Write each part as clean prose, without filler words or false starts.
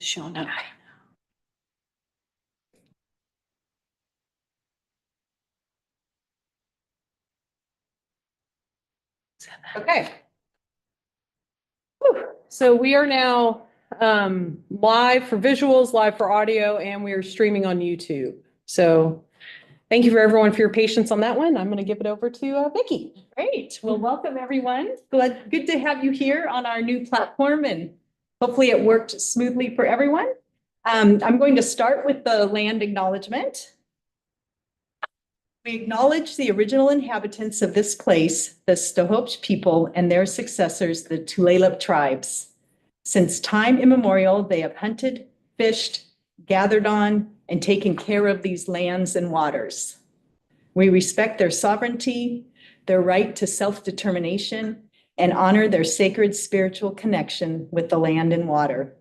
Showing up. Okay. Whew. So we are now live for visuals, live for audio, and we are streaming on YouTube. So thank you for everyone for your patience on that one. I'm going to give it over to Vicki. Great. Well, welcome everyone. Good to have you here on our new platform, and hopefully it worked smoothly for everyone. I'm going to start with the land acknowledgement. We acknowledge the original inhabitants of this place, the Snohomish people and their successors, the Tulalip tribes. Since time immemorial, they have hunted, fished, gathered on, and taken care of these lands and waters. We respect their sovereignty, their right to self-determination, and honor their sacred spiritual connection with the land and water.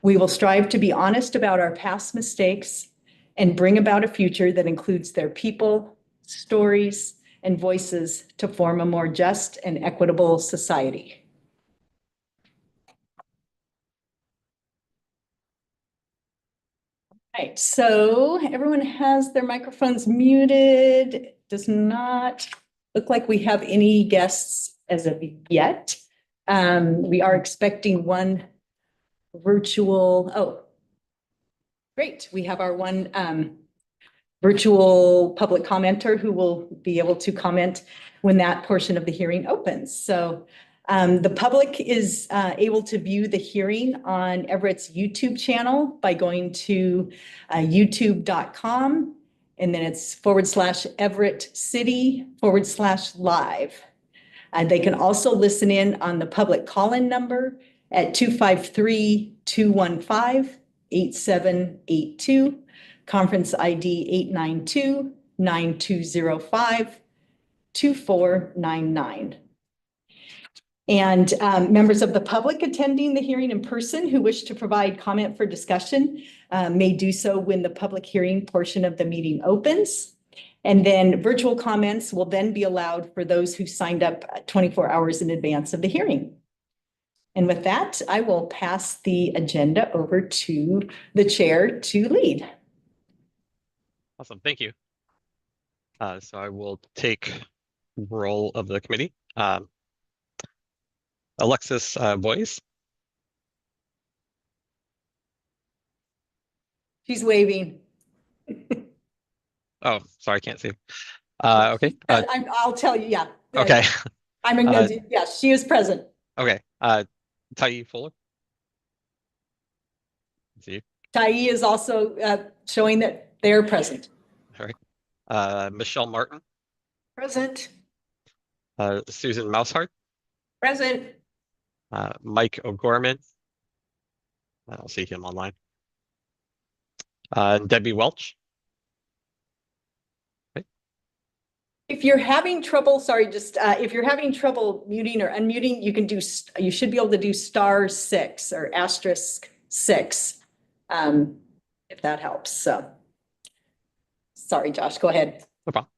We will strive to be honest about our past mistakes and bring about a future that includes their people, stories, and voices to form a more just and equitable society. All right, so everyone has their microphones muted. It does not look like we have any guests as of yet. We are expecting one virtual, oh, great. We have our one virtual public commenter who will be able to comment when that portion of the hearing opens. So the public is able to view the hearing on Everett's YouTube channel by going to youtube.com, and then it's /EverettCity/live. They can also listen in on the public call-in number at 253-215-8782. Conference ID 892-9205-2499. And members of the public attending the hearing in person who wish to provide comment for discussion may do so when the public hearing portion of the meeting opens. And then virtual comments will then be allowed for those who signed up 24 hours in advance of the hearing. And with that, I will pass the agenda over to the chair to lead. Awesome, thank you. So I will take role of the committee. Alexis Boyes. She's waving. Oh, sorry, I can't see. Okay. I'll tell you, yeah. Okay. Yes, she is present. Okay. Tai Fuller. See. Tai is also showing that they're present. All right. Michelle Martin. Present. Susan Mousehart. Present. Mike O'Gorman. I'll see him online. Debbie Welch. Okay. If you're having trouble, sorry, just if you're having trouble muting or unmuting, you should be able to do *6 or *6, if that helps. So, sorry, Josh, go ahead. No problem.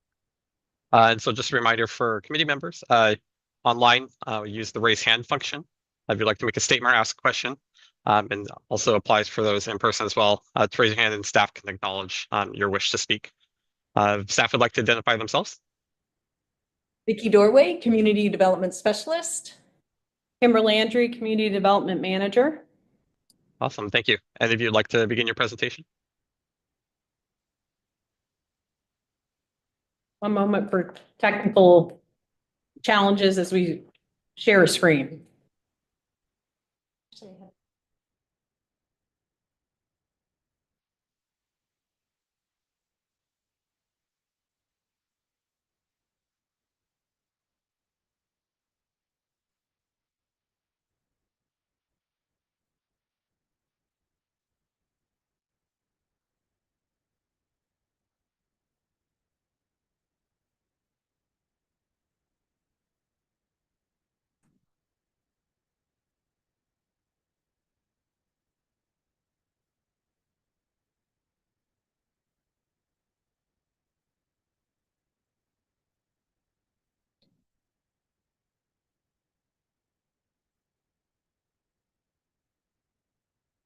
And so just a reminder for committee members, online, we use the raise hand function. If you'd like to make a statement or ask a question, and also applies for those in person as well. To raise your hand and staff can acknowledge your wish to speak. Staff would like to identify themselves. Vicki Doorway, Community Development Specialist. Kimberly Landry, Community Development Manager. Awesome, thank you. And if you'd like to begin your presentation. One moment for technical challenges as we share a screen.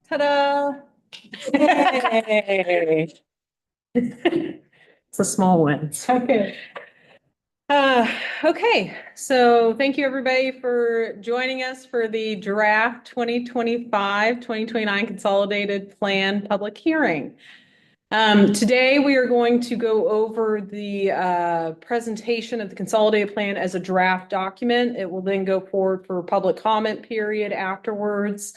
Ta-da. Hey. It's a small win. Okay. Okay, so thank you everybody for joining us for the draft 2025-2029 Consolidated Plan public hearing. Today we are going to go over the presentation of the Consolidated Plan as a draft document. It will then go forward for public comment period afterwards,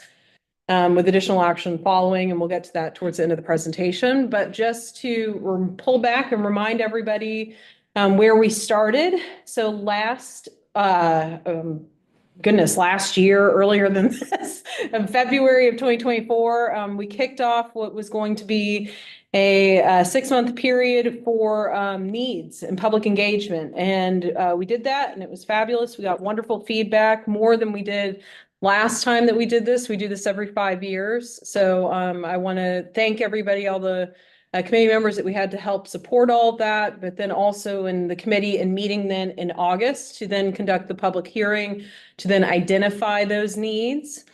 with additional action following, and we'll get to that towards the end of the presentation. But just to pull back and remind everybody where we started. So last year, earlier than this, in February of 2024, we kicked off what was going to be a 6-month period for needs and public engagement. And we did that, and it was fabulous. We got wonderful feedback, more than we did last time that we did this. We do this every 5 years. So I want to thank everybody, all the committee members that we had to help support all of that, but then also in the committee and meeting then in August to then conduct the public hearing, to then identify those needs.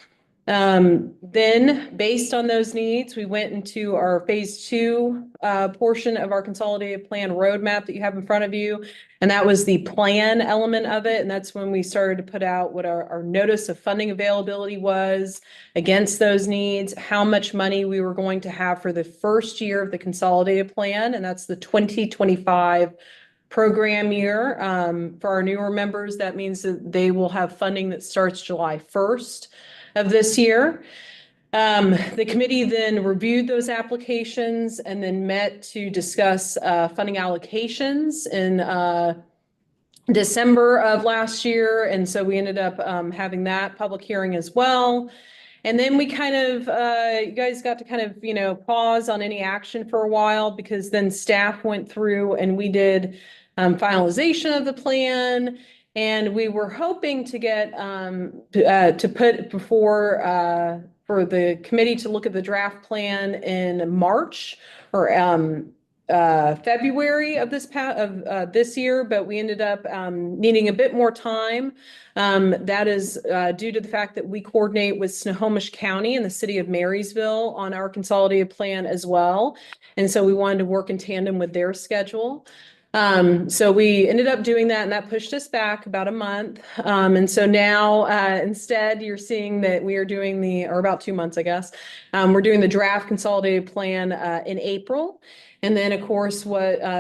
Then based on those needs, we went into our phase 2 portion of our consolidated plan roadmap that you have in front of you. And that was the plan element of it. And that's when we started to put out what our notice of funding availability was against those needs, how much money we were going to have for the first year of the consolidated plan. And that's the 2025 program year. For our newer members, that means that they will have funding that starts July 1st of this year. The committee then reviewed those applications and then met to discuss funding allocations in December of last year. And so we ended up having that public hearing as well. And then we kind of, you guys got to kind of, pause on any action for a while, because then staff went through and we did finalization of the plan. And we were hoping to get to put before for the committee to look at the draft plan in March or February of this year, but we ended up needing a bit more time. That is due to the fact that we coordinate with Snohomish County and the city of Marysville on our consolidated plan as well. And so we wanted to work in tandem with their schedule. So we ended up doing that, and that pushed us back about a month. And so now instead you're seeing that we are doing or about 2 months, I guess. We're doing the draft consolidated plan in April. And then, of course,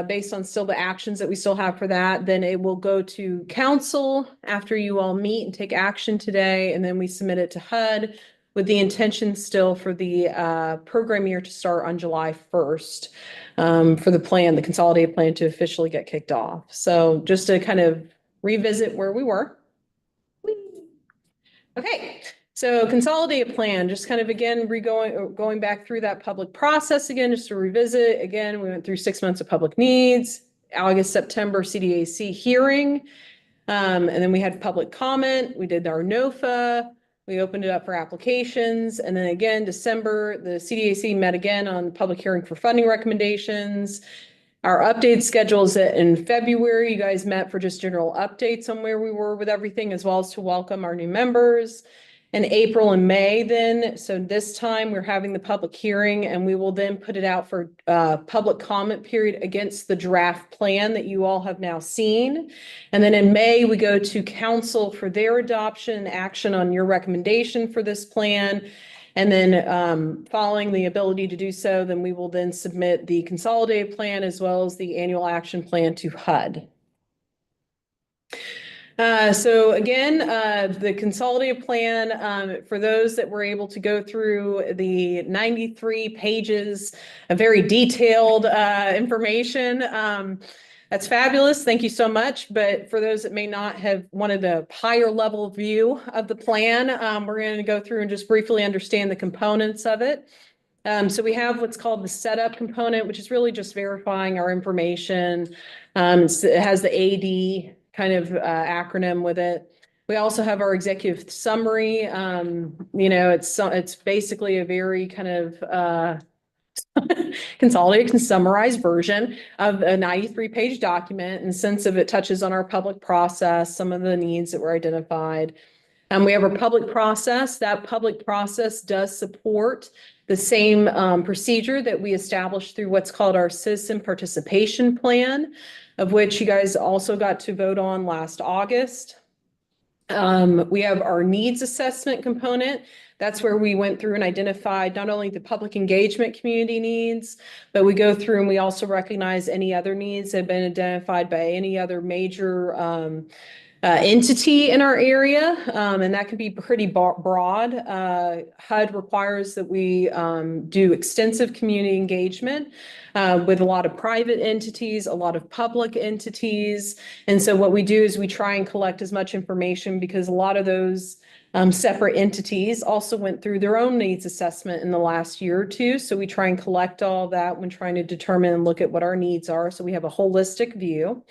based on still the actions that we still have for that, then it will go to council after you all meet and take action today. And then we submit it to HUD with the intention still for the program year to start on July 1st. For the consolidated plan to officially get kicked off. So just to kind of revisit where we were. Okay, so consolidated plan, just kind of again, going back through that public process again, just to revisit. Again, we went through 6 months of public needs, August, September CDAC hearing. And then we had public comment. We did our NOFA. We opened it up for applications. And then again, December, the CDAC met again on public hearing for funding recommendations. Our update schedules in February. You guys met for just general updates on where we were with everything, as well as to welcome our new members. In April and May then, so this time we're having the public hearing, and we will then put it out for public comment period against the draft plan that you all have now seen. And then in May, we go to council for their adoption and action on your recommendation for this plan. And then following the ability to do so, then we will then submit the consolidated plan as well as the annual action plan to HUD. So again, the consolidated plan, for those that were able to go through the 93 pages of very detailed information, that's fabulous. Thank you so much. But for those that may not have wanted a higher level view of the plan, we're going to go through and just briefly understand the components of it. So we have what's called the setup component, which is really just verifying our information. It has the AD kind of acronym with it. We also have our executive summary. It's basically a very kind of consolidated and summarized version of a 93-page document, in the sense of it touches on our public process, some of the needs that were identified. We have a public process. That public process does support the same procedure that we established through what's called our citizen participation plan, of which you guys also got to vote on last August. We have our needs assessment component. That's where we went through and identified not only the public engagement community needs, but we go through and we also recognize any other needs that have been identified by any other major entity in our area, and that can be pretty broad. HUD requires that we do extensive community engagement with a lot of private entities, a lot of public entities. And so what we do is we try and collect as much information because a lot of those separate entities also went through their own needs assessment in the last year or two. So we try and collect all that when trying to determine and look at what our needs are. So we have a holistic view.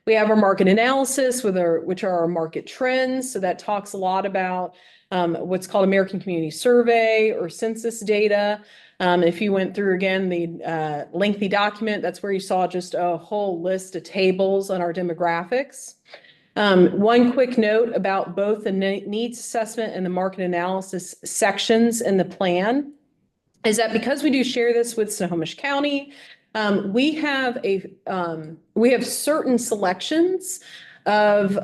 We have our market analysis, which are our market trends. So that talks a lot about what's called American Community Survey or census data. If you went through again the lengthy document, that's where you saw just a whole list of tables on our demographics. One quick note about both the needs assessment and the market analysis sections in the plan is that because we do share this with Snohomish County, we have certain selections of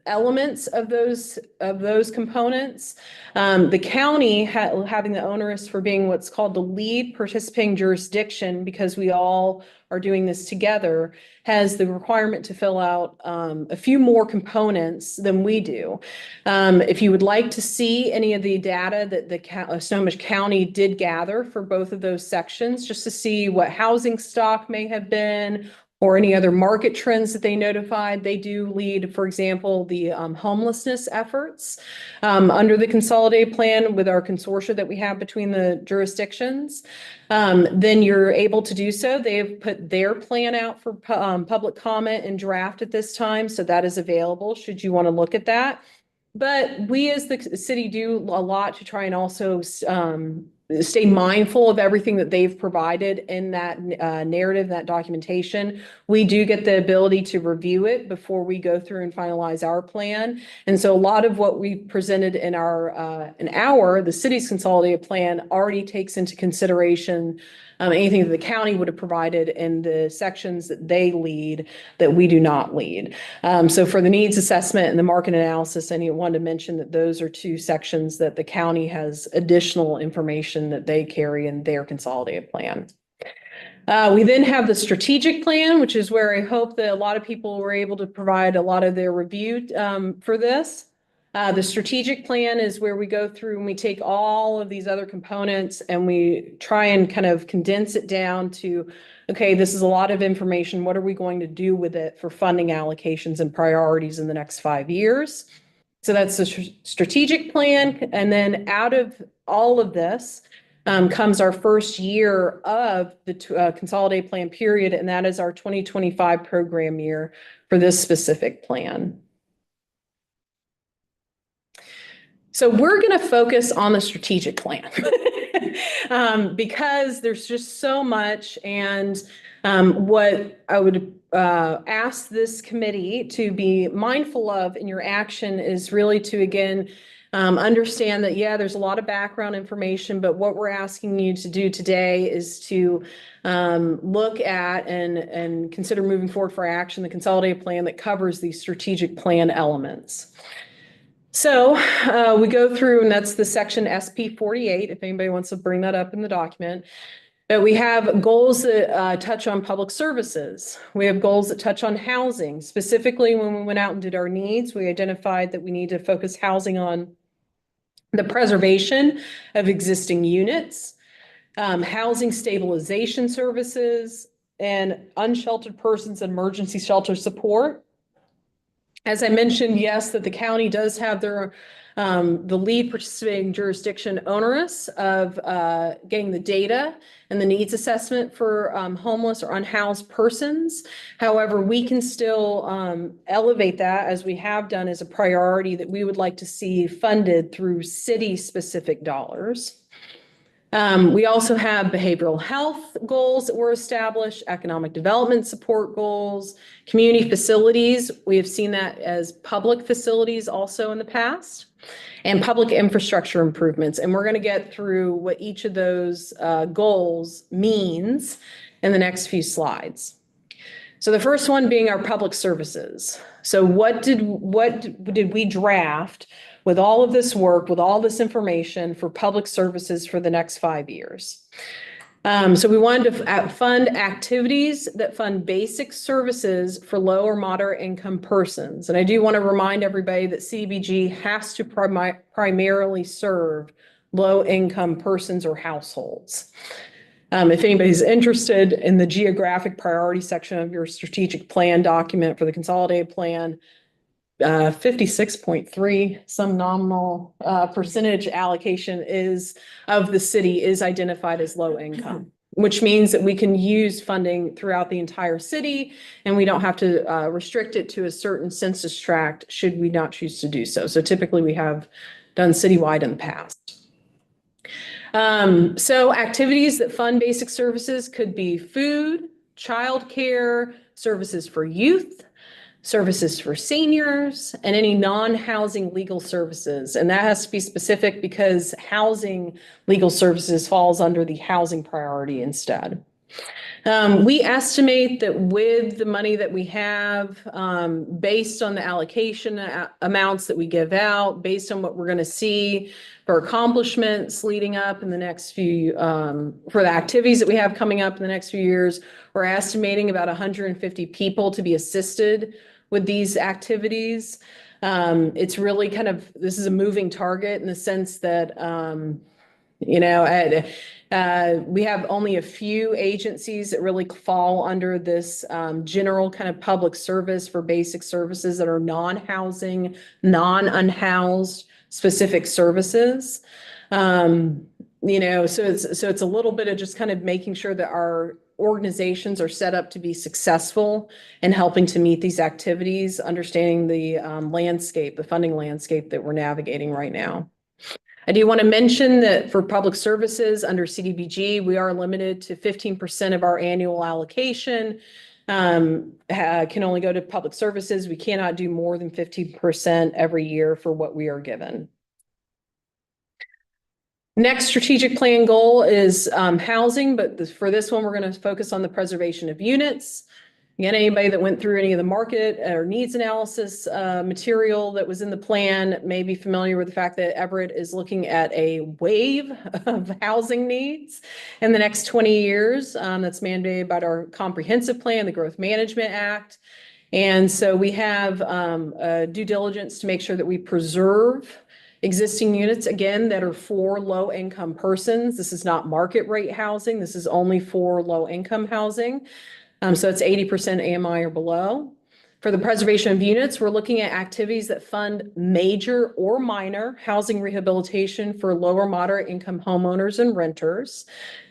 elements of those components. The county having the onerous for being what's called the lead participating jurisdiction, because we all are doing this together, has the requirement to fill out a few more components than we do. If you would like to see any of the data that the Snohomish County did gather for both of those sections, just to see what housing stock may have been, or any other market trends that they notified. They do lead, for example, the homelessness efforts under the Consolidated Plan with our consortia that we have between the jurisdictions. Then you're able to do so. They've put their plan out for public comment and draft at this time, so that is available should you want to look at that. But we as the city do a lot to try and also stay mindful of everything that they've provided in that narrative, that documentation. We do get the ability to review it before we go through and finalize our plan. And so a lot of what we presented in the city's consolidated plan already takes into consideration anything that the county would have provided in the sections that they lead that we do not lead. So for the needs assessment and the market analysis, I wanted to mention that those are two sections that the county has additional information that they carry in their consolidated plan. We then have the strategic plan, which is where I hope that a lot of people were able to provide a lot of their review for this. The strategic plan is where we go through and we take all of these other components and we try and kind of condense it down to, okay, this is a lot of information. What are we going to do with it for funding allocations and priorities in the next 5 years? So that's the strategic plan. And then out of all of this comes our first year of the Consolidated Plan period, and that is our 2025 program year for this specific plan. So we're going to focus on the strategic plan because there's just so much. And what I would ask this committee to be mindful of in your action is really to, again, understand that, yeah, there's a lot of background information, but what we're asking you to do today is to look at and consider moving forward for action the consolidated plan that covers these strategic plan elements. So we go through, and that's the section SP 48, if anybody wants to bring that up in the document. But we have goals that touch on public services. We have goals that touch on housing. Specifically, when we went out and did our needs, we identified that we need to focus housing on the preservation of existing units, housing stabilization services, and unsheltered persons and emergency shelter support. As I mentioned, yes, that the county does have their the lead participating jurisdiction onerous of getting the data and the needs assessment for homeless or unhoused persons. However, we can still elevate that, as we have done, as a priority that we would like to see funded through city-specific dollars. We also have behavioral health goals that were established, economic development support goals, community facilities. We have seen that as public facilities also in the past, and public infrastructure improvements. And we're going to get through what each of those goals means in the next few slides. So the first one being our public services. So what did we draft with all of this work, with all this information for public services for the next 5 years? So we wanted to fund activities that fund basic services for low or moderate income persons. And I do want to remind everybody that CDBG has to primarily serve low income persons or households. If anybody's interested in the geographic priority section of your strategic plan document for the consolidated plan, 56.3, some nominal percentage allocation of the city is identified as low income, which means that we can use funding throughout the entire city, and we don't have to restrict it to a certain census tract should we not choose to do so. So typically we have done citywide in the past. So activities that fund basic services could be food, childcare, services for youth, services for seniors, and any non-housing legal services. And that has to be specific because housing legal services falls under the housing priority instead. We estimate that with the money that we have, based on the allocation amounts that we give out, based on what we're going to see for accomplishments leading up in the next few, for the activities that we have coming up in the next few years, we're estimating about 150 people to be assisted with these activities. It's really kind of, this is a moving target in the sense that, we have only a few agencies that really fall under this general kind of public service for basic services that are non-housing, non-unhoused specific services. So it's a little bit of just kind of making sure that our organizations are set up to be successful in helping to meet these activities, understanding the landscape, the funding landscape that we're navigating right now. I do want to mention that for public services under CDBG, we are limited to 15% of our annual allocation. Can only go to public services. We cannot do more than 15% every year for what we are given. Next strategic plan goal is housing, but for this one, we're going to focus on the preservation of units. Again, anybody that went through any of the market or needs analysis material that was in the plan may be familiar with the fact that Everett is looking at a wave of housing needs in the next 20 years. That's mandated by our comprehensive plan, the Growth Management Act. And so we have due diligence to make sure that we preserve existing units, again, that are for low income persons. This is not market rate housing. This is only for low income housing. So it's 80% AMI or below. For the preservation of units, we're looking at activities that fund major or minor housing rehabilitation for lower moderate income homeowners and renters.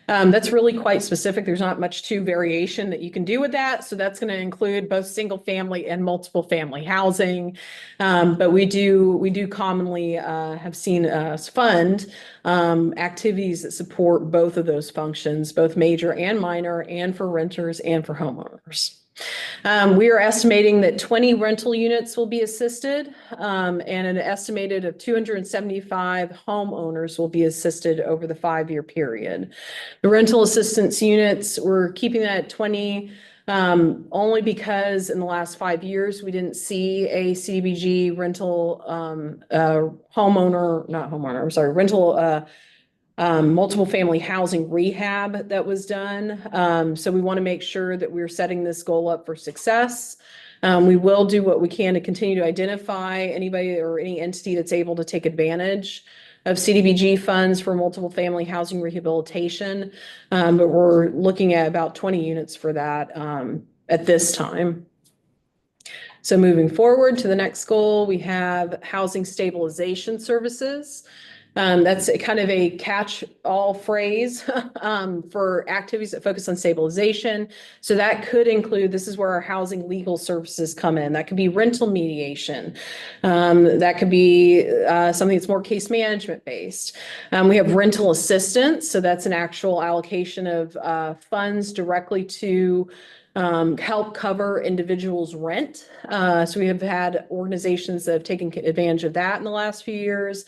That's really quite specific. There's not much variation that you can do with that. So that's going to include both single family and multiple family housing. But we do commonly have seen us fund activities that support both of those functions, both major and minor, and for renters and for homeowners. We are estimating that 20 rental units will be assisted, and an estimated of 275 homeowners will be assisted over the 5-year period. The rental assistance units, we're keeping that at 20, only because in the last 5 years, we didn't see a CDBG rental rental multiple family housing rehab that was done. So we want to make sure that we're setting this goal up for success. We will do what we can to continue to identify anybody or any entity that's able to take advantage of CDBG funds for multiple family housing rehabilitation. But we're looking at about 20 units for that at this time. So moving forward to the next goal, we have housing stabilization services. That's a kind of a catch-all phrase for activities that focus on stabilization. So that could include, this is where our housing legal services come in. That could be rental mediation. That could be something that's more case management based. We have rental assistance. So that's an actual allocation of funds directly to help cover individuals' rent. So we have had organizations that have taken advantage of that in the last few years.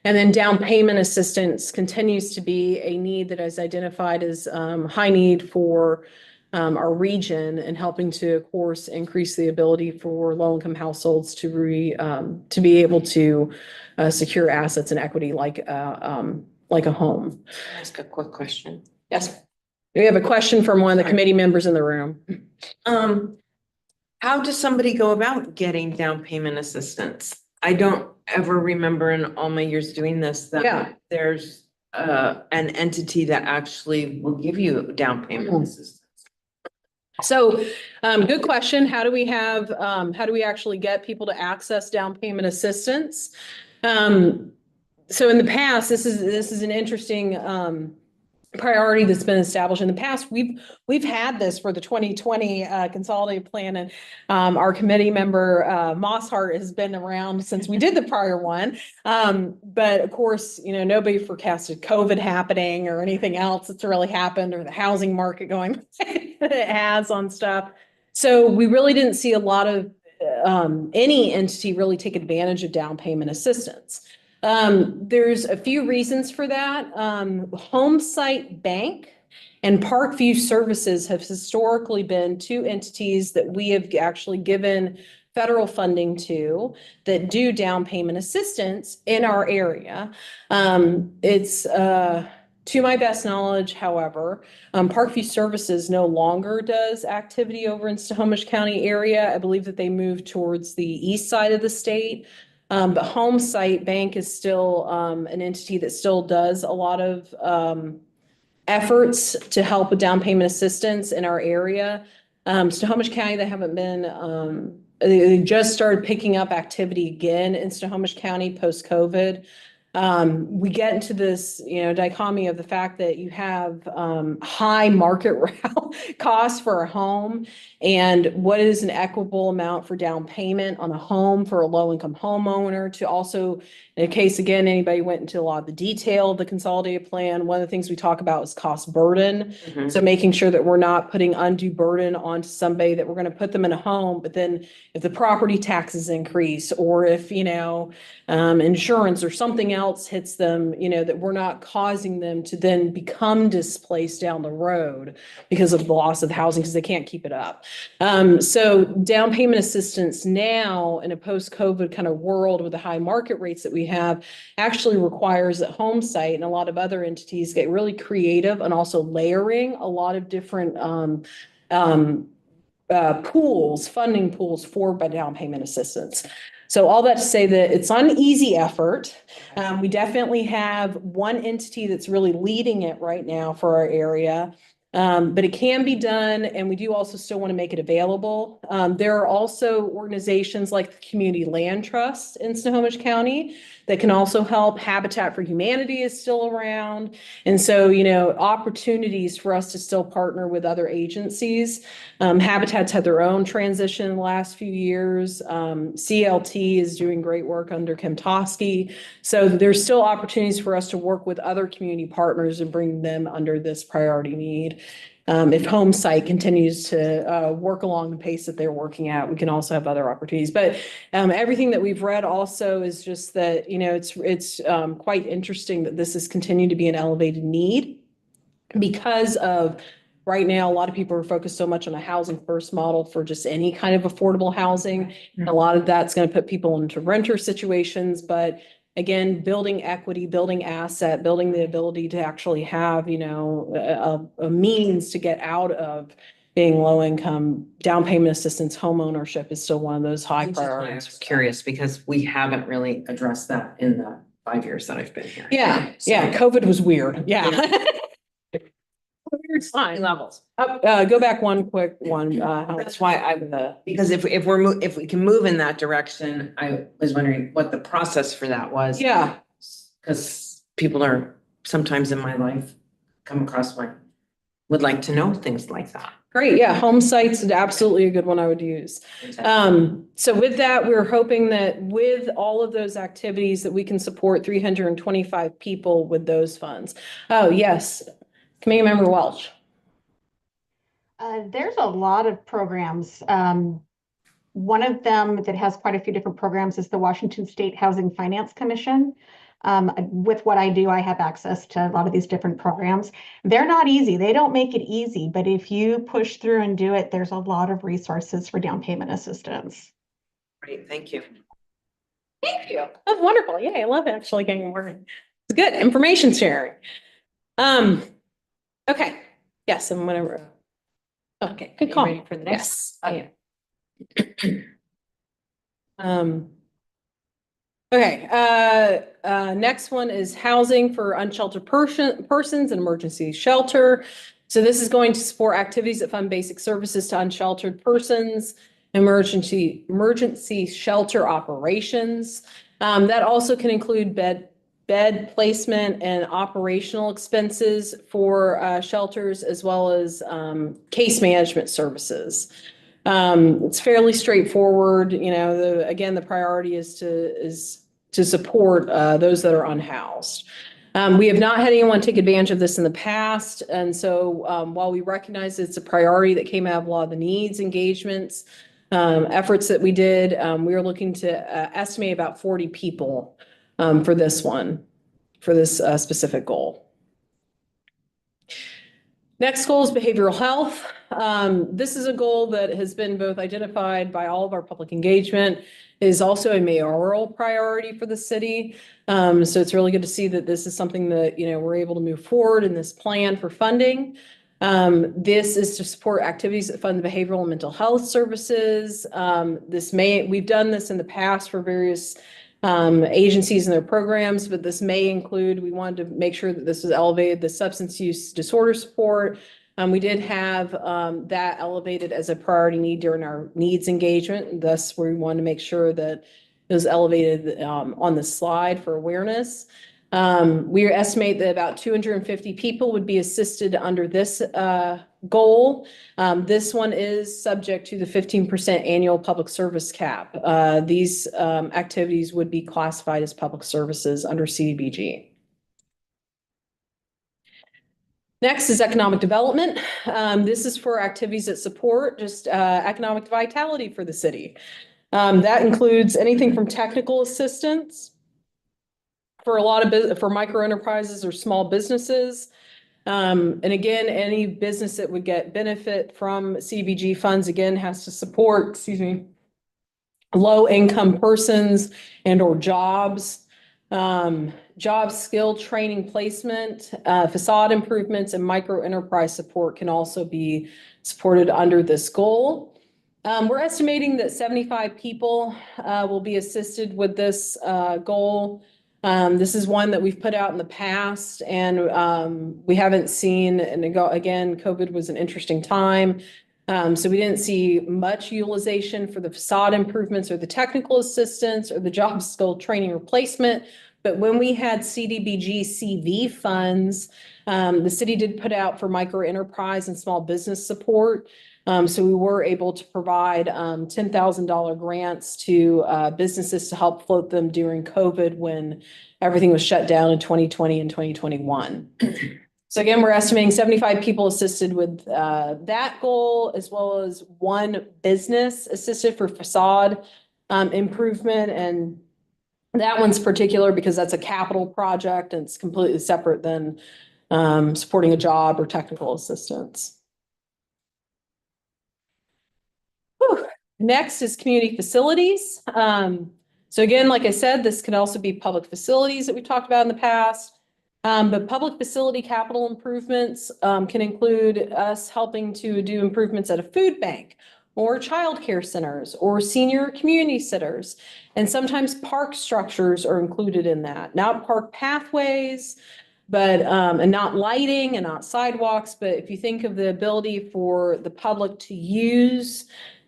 And then down payment assistance continues to be a need that is identified as high need for our region, and helping to, of course, increase the ability for low-income households to be able to secure assets and equity like a home. Can I ask a quick question? Yes. We have a question from one of the committee members in the room. How does somebody go about getting down payment assistance? I don't ever remember in all my years doing this Yeah. that there's an entity that actually will give you down payment assistance. So, good question. How do we actually get people to access down payment assistance? So in the past, this is an interesting priority that's been established in the past. We've had this for the 2020 Consolidated Plan, and our committee member Mosshart has been around since we did the prior one. But of course, nobody forecasted COVID happening or anything else that's really happened, or the housing market going that it has on stuff. So we really didn't see a lot of any entity really take advantage of down payment assistance. There's a few reasons for that. Homesite Bank and Parkview Services have historically been two entities that we have actually given federal funding to that do down payment assistance in our area. It's to my best knowledge, however, Parkview Services no longer does activity over in Snohomish County area. I believe that they moved towards the east side of the state. But Homesite Bank is still an entity that still does a lot of efforts to help with down payment assistance in our area. Snohomish County, they haven't been, they just started picking up activity again in Snohomish County post-COVID. We get into this, dichotomy of the fact that you have high market costs for a home, and what is an equitable amount for down payment on a home for a low-income homeowner. To also, in case again anybody went into a lot of the detail of the Consolidated Plan, one of the things we talk about is cost burden. So making sure that we're not putting undue burden onto somebody, that we're going to put them in a home, but then if the property taxes increase, or if insurance or something else hits them, that we're not causing them to then become displaced down the road because of the loss of the housing, because they can't keep it up. So down payment assistance now in a post-COVID kind of world with the high market rates that we have actually requires that Homesite and a lot of other entities get really creative, and also layering a lot of different funding pools for down payment assistance. So all that to say that it's not an easy effort. We definitely have one entity that's really leading it right now for our area. But it can be done, and we do also still want to make it available. There are also organizations like the Community Land Trust in Snohomish County that can also help. Habitat for Humanity is still around. And so, opportunities for us to still partner with other agencies. Habitat's had their own transition in the last few years. CLT is doing great work under Kim Toski. So there's still opportunities for us to work with other community partners and bring them under this priority need. If Homesite continues to work along the pace that they're working at, we can also have other opportunities. But everything that we've read also is just that, it's quite interesting that this has continued to be an elevated need, because of right now, a lot of people are focused so much on a housing first model for just any kind of affordable housing. A lot of that's going to put people into renter situations, but again, building equity, building asset, building the ability to actually have, a means to get out of being low income. Down payment assistance, home ownership is still one of those high I priorities. was curious because we haven't really addressed that in the 5 years that I've been here. Yeah, COVID was weird. Yeah. Weird time. Levels. Go back one quick one. That's why because if we can move in that direction, I was wondering what the process for that was. Yeah. Because people are sometimes in my life come across would like to know things like that. Great, yeah, home sites is absolutely a good one I would use. So with that, we're hoping that with all of those activities that we can support 325 people with those funds. Oh, yes, Committee Member Welch. There's a lot of programs. One of them that has quite a few different programs is the Washington State Housing Finance Commission. With what I do, I have access to a lot of these different programs. They're not easy. They don't make it easy, but if you push through and do it, there's a lot of resources for down payment assistance. Great, thank you. Thank you. That's wonderful. Yeah, I love actually getting word. It's good information sharing. Okay, yes, and whatever. Okay, good call. Ready for the next? Yes, I am. Okay, next one is housing for unsheltered persons and emergency shelter. So this is going to support activities that fund basic services to unsheltered persons, emergency shelter operations. That also can include bed placement and operational expenses for shelters, as well as case management services. It's fairly straightforward. You know, again, the priority is to support those that are unhoused. We have not had anyone take advantage of this in the past. And so while we recognize it's a priority that came out of a lot of the needs engagements, efforts that we did, we are looking to estimate about 40 people for this one, for this specific goal. Next goal is behavioral health. This is a goal that has been both identified by all of our public engagement, is also a mayoral priority for the city. So it's really good to see that this is something that, you know, we're able to move forward in this plan for funding. This is to support activities that fund the behavioral and mental health services. We've done this in the past for various agencies and their programs, but this may include, we wanted to make sure that this was elevated, the substance use disorder support. We did have that elevated as a priority need during our needs engagement. Thus, we wanted to make sure that it was elevated on the slide for awareness. We estimate that about 250 people would be assisted under this goal. This one is subject to the 15% annual public service cap. These activities would be classified as public services under CDBG. Next is economic development. This is for activities that support just economic vitality for the city. That includes anything from technical assistance for a lot of for micro enterprises or small businesses. And again, any business that would get benefit from CDBG funds, again, has to support, low income persons and or jobs. Job skill training placement, facade improvements, and micro enterprise support can also be supported under this goal. We're estimating that 75 people will be assisted with this goal. This is one that we've put out in the past, and we haven't seen, and again, COVID was an interesting time. So we didn't see much utilization for the facade improvements or the technical assistance or the job skill training replacement. But when we had CDBG CV funds, the city did put out for micro enterprise and small business support. So we were able to provide $10,000 grants to businesses to help float them during COVID when everything was shut down in 2020 and 2021. So again, we're estimating 75 people assisted with that goal, as well as one business assisted for facade improvement. And that one's particular because that's a capital project and it's completely separate than supporting a job or technical assistance. Whew. Next is community facilities. So again, like I said, this can also be public facilities that we talked about in the past. But public facility capital improvements can include us helping to do improvements at a food bank or childcare centers or senior community centers. And sometimes park structures are included in that, not park pathways, but and not lighting and not sidewalks. But if you think of the ability for the public to use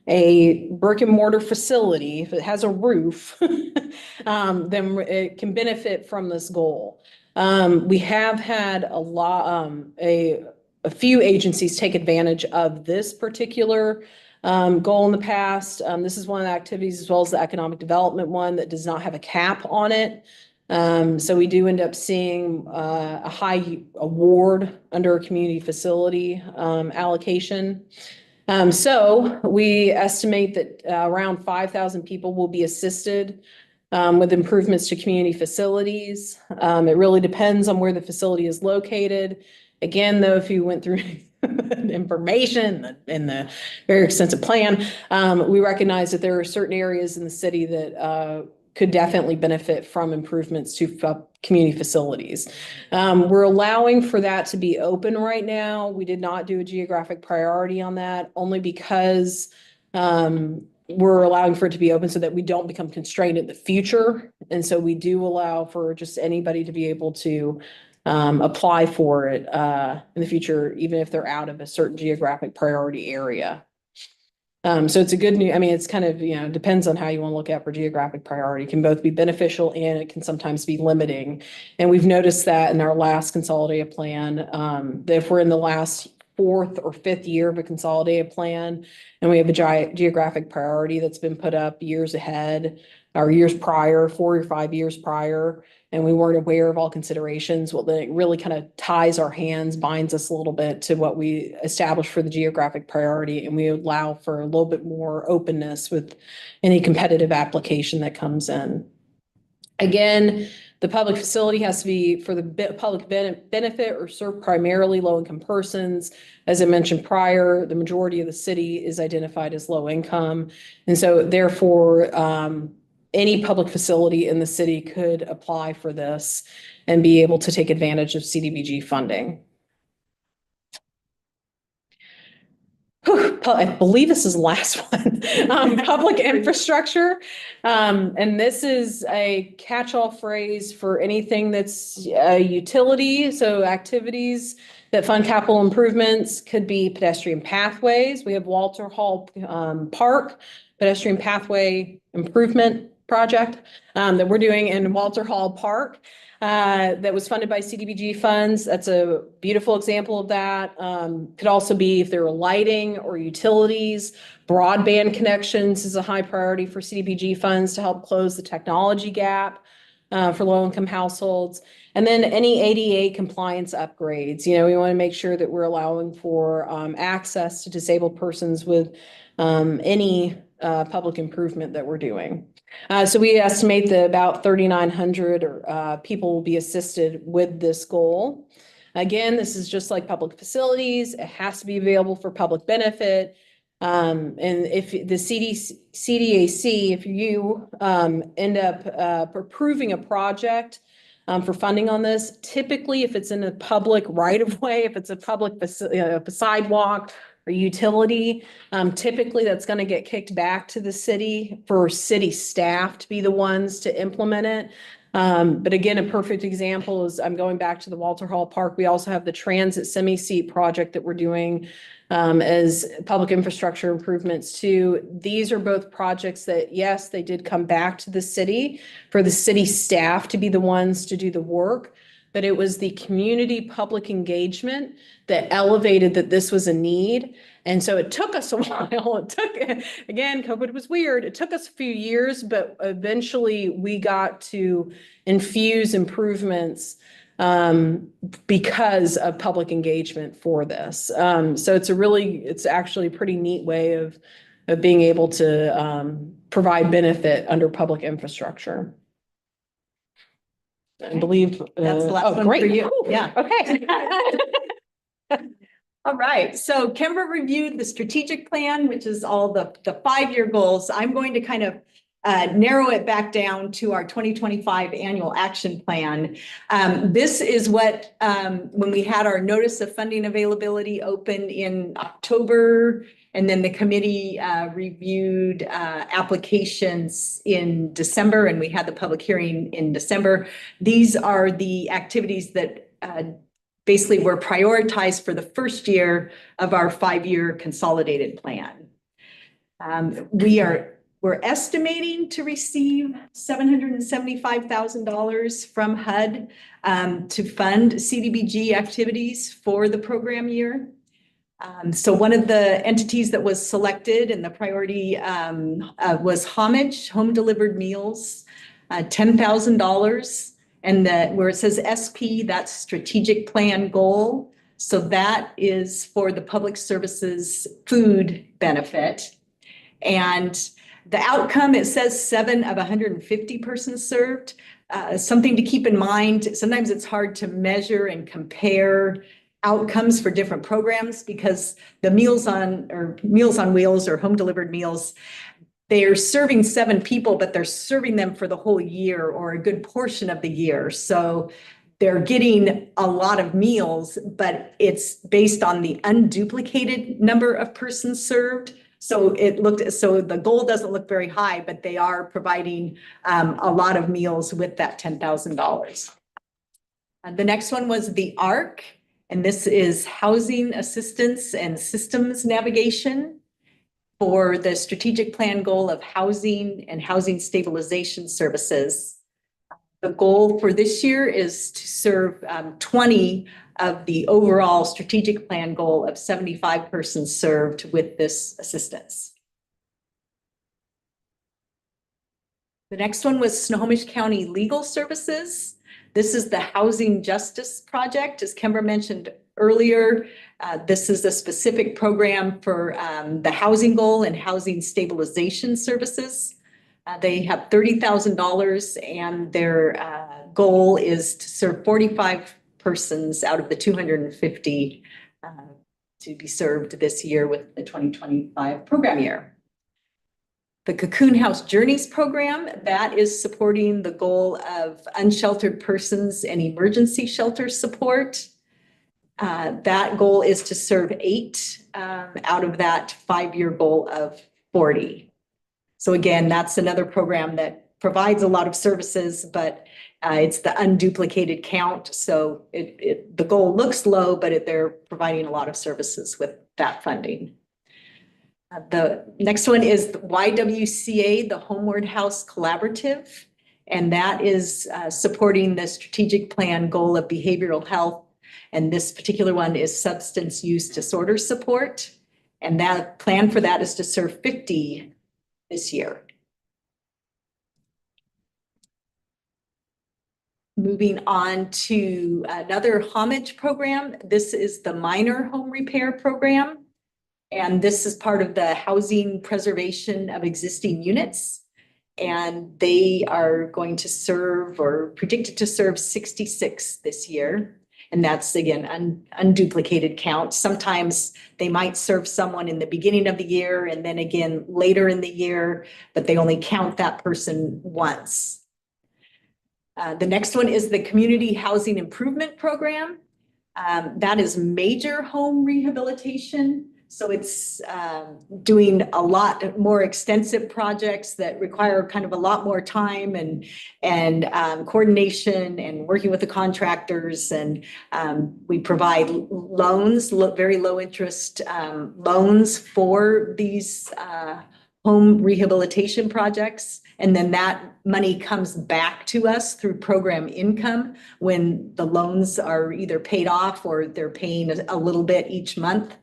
a brick and mortar facility, if it has a roof, then it can benefit from this goal. We have had a few agencies take advantage of this particular goal in the past. This is one of the activities, as well as the economic development one, that does not have a cap on it. So we do end up seeing a high award under a community facility allocation. So we estimate that around 5,000 people will be assisted with improvements to community facilities. It really depends on where the facility is located. Again, though, if you went through information in the very extensive plan, we recognize that there are certain areas in the city that could definitely benefit from improvements to community facilities. We're allowing for that to be open right now. We did not do a geographic priority on that, only because we're allowing for it to be open so that we don't become constrained in the future. And so we do allow for just anybody to be able to apply for it in the future, even if they're out of a certain geographic priority area. So it's a good news. I mean, it's kind of, depends on how you want to look at for geographic priority. It can both be beneficial and it can sometimes be limiting. And we've noticed that in our last consolidated plan, that if we're in the last 4th or 5th year of a consolidated plan and we have a geographic priority that's been put up years ahead or years prior, 4 or 5 years prior, and we weren't aware of all considerations, well, then it really kind of ties our hands, binds us a little bit to what we established for the geographic priority, and we allow for a little bit more openness with any competitive application that comes in. Again, the public facility has to be for the public benefit or serve primarily low-income persons. As I mentioned prior, the majority of the city is identified as low income. And so therefore, any public facility in the city could apply for this and be able to take advantage of CDBG funding. I believe this is the last one, public infrastructure. And this is a catch-all phrase for anything that's a utility. So activities that fund capital improvements could be pedestrian pathways. We have Walter Hall Park pedestrian pathway improvement project that we're doing in Walter Hall Park. That was funded by CDBG funds. That's a beautiful example of that. Could also be if there were lighting or utilities. Broadband connections is a high priority for CDBG funds to help close the technology gap for low-income households. And then any ADA compliance upgrades. We want to make sure that we're allowing for access to disabled persons with any public improvement that we're doing. So we estimate that about 3,900 people will be assisted with this goal. Again, this is just like public facilities. It has to be available for public benefit. And if the CDAC, if you end up approving a project for funding on this, typically if it's in a public right of way, if it's a public sidewalk or utility, typically that's going to get kicked back to the city for city staff to be the ones to implement it. But again, a perfect example is I'm going back to the Walter Hall Park. We also have the transit semi-seat project that we're doing as public infrastructure improvements too. These are both projects that, yes, they did come back to the city for the city staff to be the ones to do the work, but it was the community public engagement that elevated that this was a need. And so it took us a while. Again, COVID was weird. It took us a few years, but eventually we got to infuse improvements because of public engagement for this. So it's actually a pretty neat way of being able to provide benefit under public infrastructure. I believe That's the last one for you. Yeah. Okay. All right. So Kimber reviewed the strategic plan, which is all the 5-year goals. I'm going to kind of narrow it back down to our 2025 annual action plan. This is what, when we had our notice of funding availability open in October, and then the committee reviewed applications in December, and we had the public hearing in December. These are the activities that basically were prioritized for the first year of our 5-year consolidated plan. We're estimating to receive $775,000 from HUD to fund CDBG activities for the program year. So one of the entities that was selected and the priority was Homage, Home Delivered Meals, $10,000. And where it says SP, that's Strategic Plan Goal. So that is for the public services food benefit. And the outcome, it says 7 of 150 persons served. Something to keep in mind, sometimes it's hard to measure and compare outcomes for different programs because the Meals on Wheels or home delivered meals, they are serving 7 people, but they're serving them for the whole year or a good portion of the year. So they're getting a lot of meals, but it's based on the unduplicated number of persons served. So the goal doesn't look very high, but they are providing a lot of meals with that $10,000. The next one was the ARC, and this is Housing Assistance and Systems Navigation for the strategic plan goal of housing and housing stabilization services. The goal for this year is to serve 20 of the overall strategic plan goal of 75 persons served with this assistance. The next one was Snohomish County Legal Services. This is the Housing Justice Project. As Kemba mentioned earlier, this is a specific program for the housing goal and housing stabilization services. They have $30,000 and their goal is to serve 45 persons out of the 250 to be served this year with the 2025 program year. The Cocoon House Journeys program, that is supporting the goal of unsheltered persons and emergency shelter support. That goal is to serve 8 out of that 5-year goal of 40. So again, that's another program that provides a lot of services, but it's the unduplicated count. So the goal looks low, but they're providing a lot of services with that funding. The next one is the YWCA, the Homeward House Collaborative, and that is supporting the strategic plan goal of behavioral health. And this particular one is substance use disorder support. And that plan for that is to serve 50 this year. Moving on to another Homage program. This is the Minor Home Repair Program. And this is part of the housing preservation of existing units. And they are going to serve or predicted to serve 66 this year. And that's, again, unduplicated count. Sometimes they might serve someone in the beginning of the year and then again later in the year, but they only count that person once. The next one is the Community Housing Improvement Program. That is major home rehabilitation. So it's doing a lot more extensive projects that require kind of a lot more time and coordination and working with the contractors. And we provide loans, very low interest loans for these home rehabilitation projects. And then that money comes back to us through program income when the loans are either paid off or they're paying a little bit each month.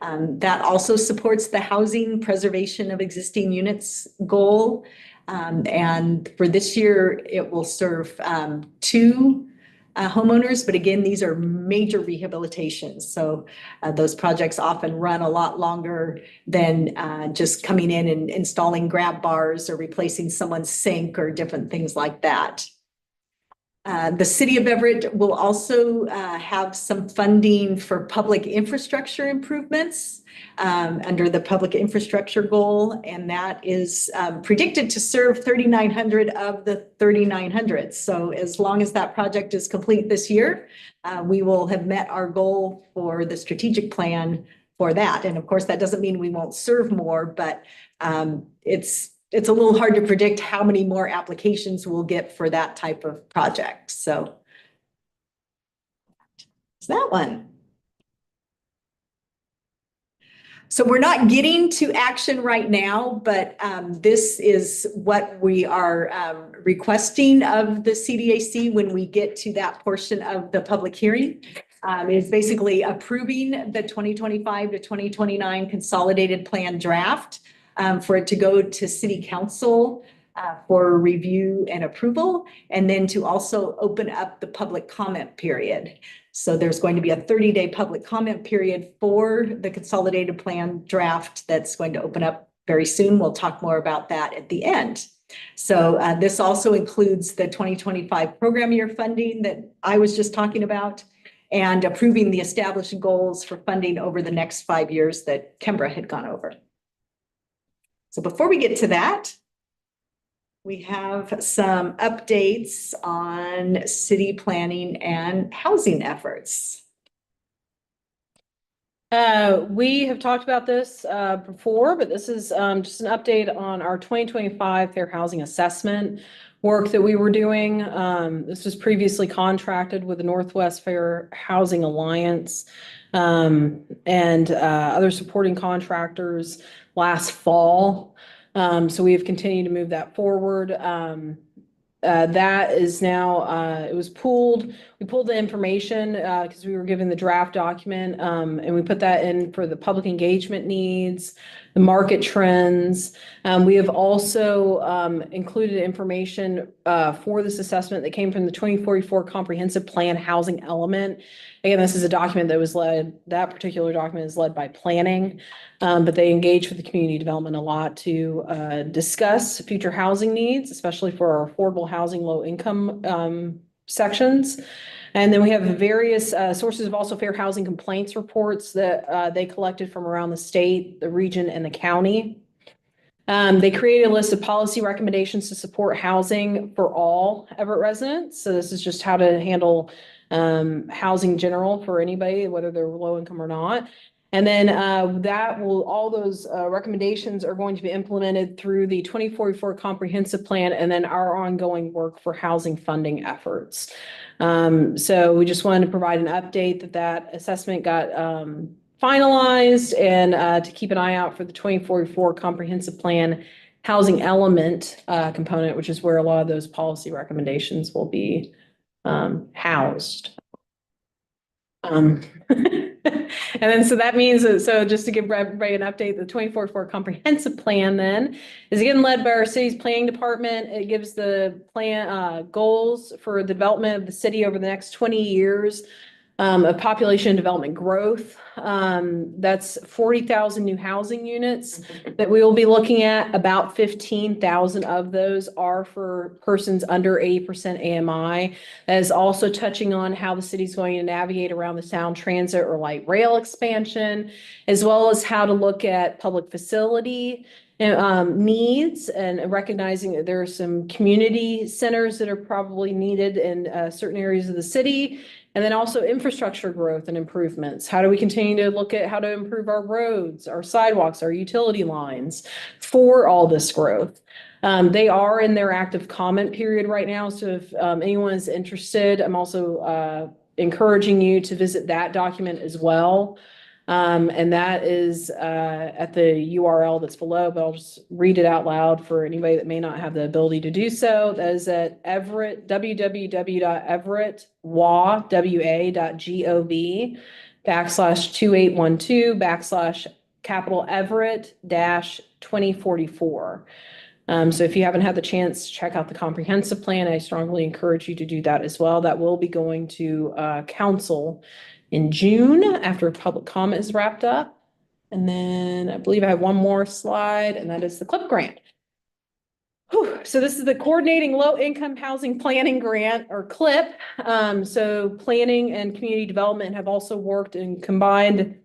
That also supports the housing preservation of existing units goal. And for this year, it will serve 2 homeowners. But again, these are major rehabilitations. So those projects often run a lot longer than just coming in and installing grab bars or replacing someone's sink or different things like that. The city of Everett will also have some funding for public infrastructure improvements under the public infrastructure goal, and that is predicted to serve 3,900 of the 3,900. So as long as that project is complete this year, we will have met our goal for the strategic plan for that. And of course, that doesn't mean we won't serve more, but it's a little hard to predict how many more applications we'll get for that type of project. So it's that one. So we're not getting to action right now, but this is what we are requesting of the CDAC when we get to that portion of the public hearing. Is basically approving the 2025 to 2029 Consolidated Plan draft for it to go to City Council for review and approval, and then to also open up the public comment period. So there's going to be a 30-day public comment period for the Consolidated Plan draft that's going to open up very soon. We'll talk more about that at the end. So this also includes the 2025 program year funding that I was just talking about, and approving the established goals for funding over the next 5 years that Kembra had gone over. So before we get to that, we have some updates on city planning and housing efforts. We have talked about this before, but this is just an update on our 2025 Fair Housing Assessment work that we were doing. This was previously contracted with the Northwest Fair Housing Alliance and other supporting contractors last fall. So we have continued to move that forward. That is now, it was pooled. We pulled the information because we were given the draft document and we put that in for the public engagement needs, the market trends. We have also included information for this assessment that came from the 2044 Comprehensive Plan Housing Element. Again, this is a document that was led, that particular document is led by planning, but they engage with the community development a lot to discuss future housing needs, especially for our affordable housing, low income sections. And then we have various sources of also fair housing complaints reports that they collected from around the state, the region, and the county. They created a list of policy recommendations to support housing for all Everett residents. So this is just how to handle housing general for anybody, whether they're low income or not. And then all those recommendations are going to be implemented through the 2044 Comprehensive Plan and then our ongoing work for housing funding efforts. So we just wanted to provide an update that assessment got finalized and to keep an eye out for the 2044 Comprehensive Plan housing element component, which is where a lot of those policy recommendations will be housed. And then so that means that, so just to give everybody an update, the 2044 Comprehensive Plan then is again led by our city's planning department. It gives the plan goals for the development of the city over the next 20 years of population and development growth. That's 40,000 new housing units that we will be looking at. About 15,000 of those are for persons under 80% AMI. That is also touching on how the city's going to navigate around the sound transit or light rail expansion, as well as how to look at public facility needs and recognizing that there are some community centers that are probably needed in certain areas of the city. And then also infrastructure growth and improvements. How do we continue to look at how to improve our roads, our sidewalks, our utility lines for all this growth? They are in their active comment period right now. So if anyone is interested, I'm also encouraging you to visit that document as well. And that is at the URL that's below, but I'll just read it out loud for anybody that may not have the ability to do so. That is at Everett, www.everett.wa.gov/2812/Everett-2044. So if you haven't had the chance to check out the comprehensive plan, I strongly encourage you to do that as well. That will be going to council in June after public comment is wrapped up. And then I believe I have one more slide, and that is the CLIP grant. Whew. So this is the Coordinating Low Income Housing Planning Grant, or CLIP. So planning and community development have also worked and combined,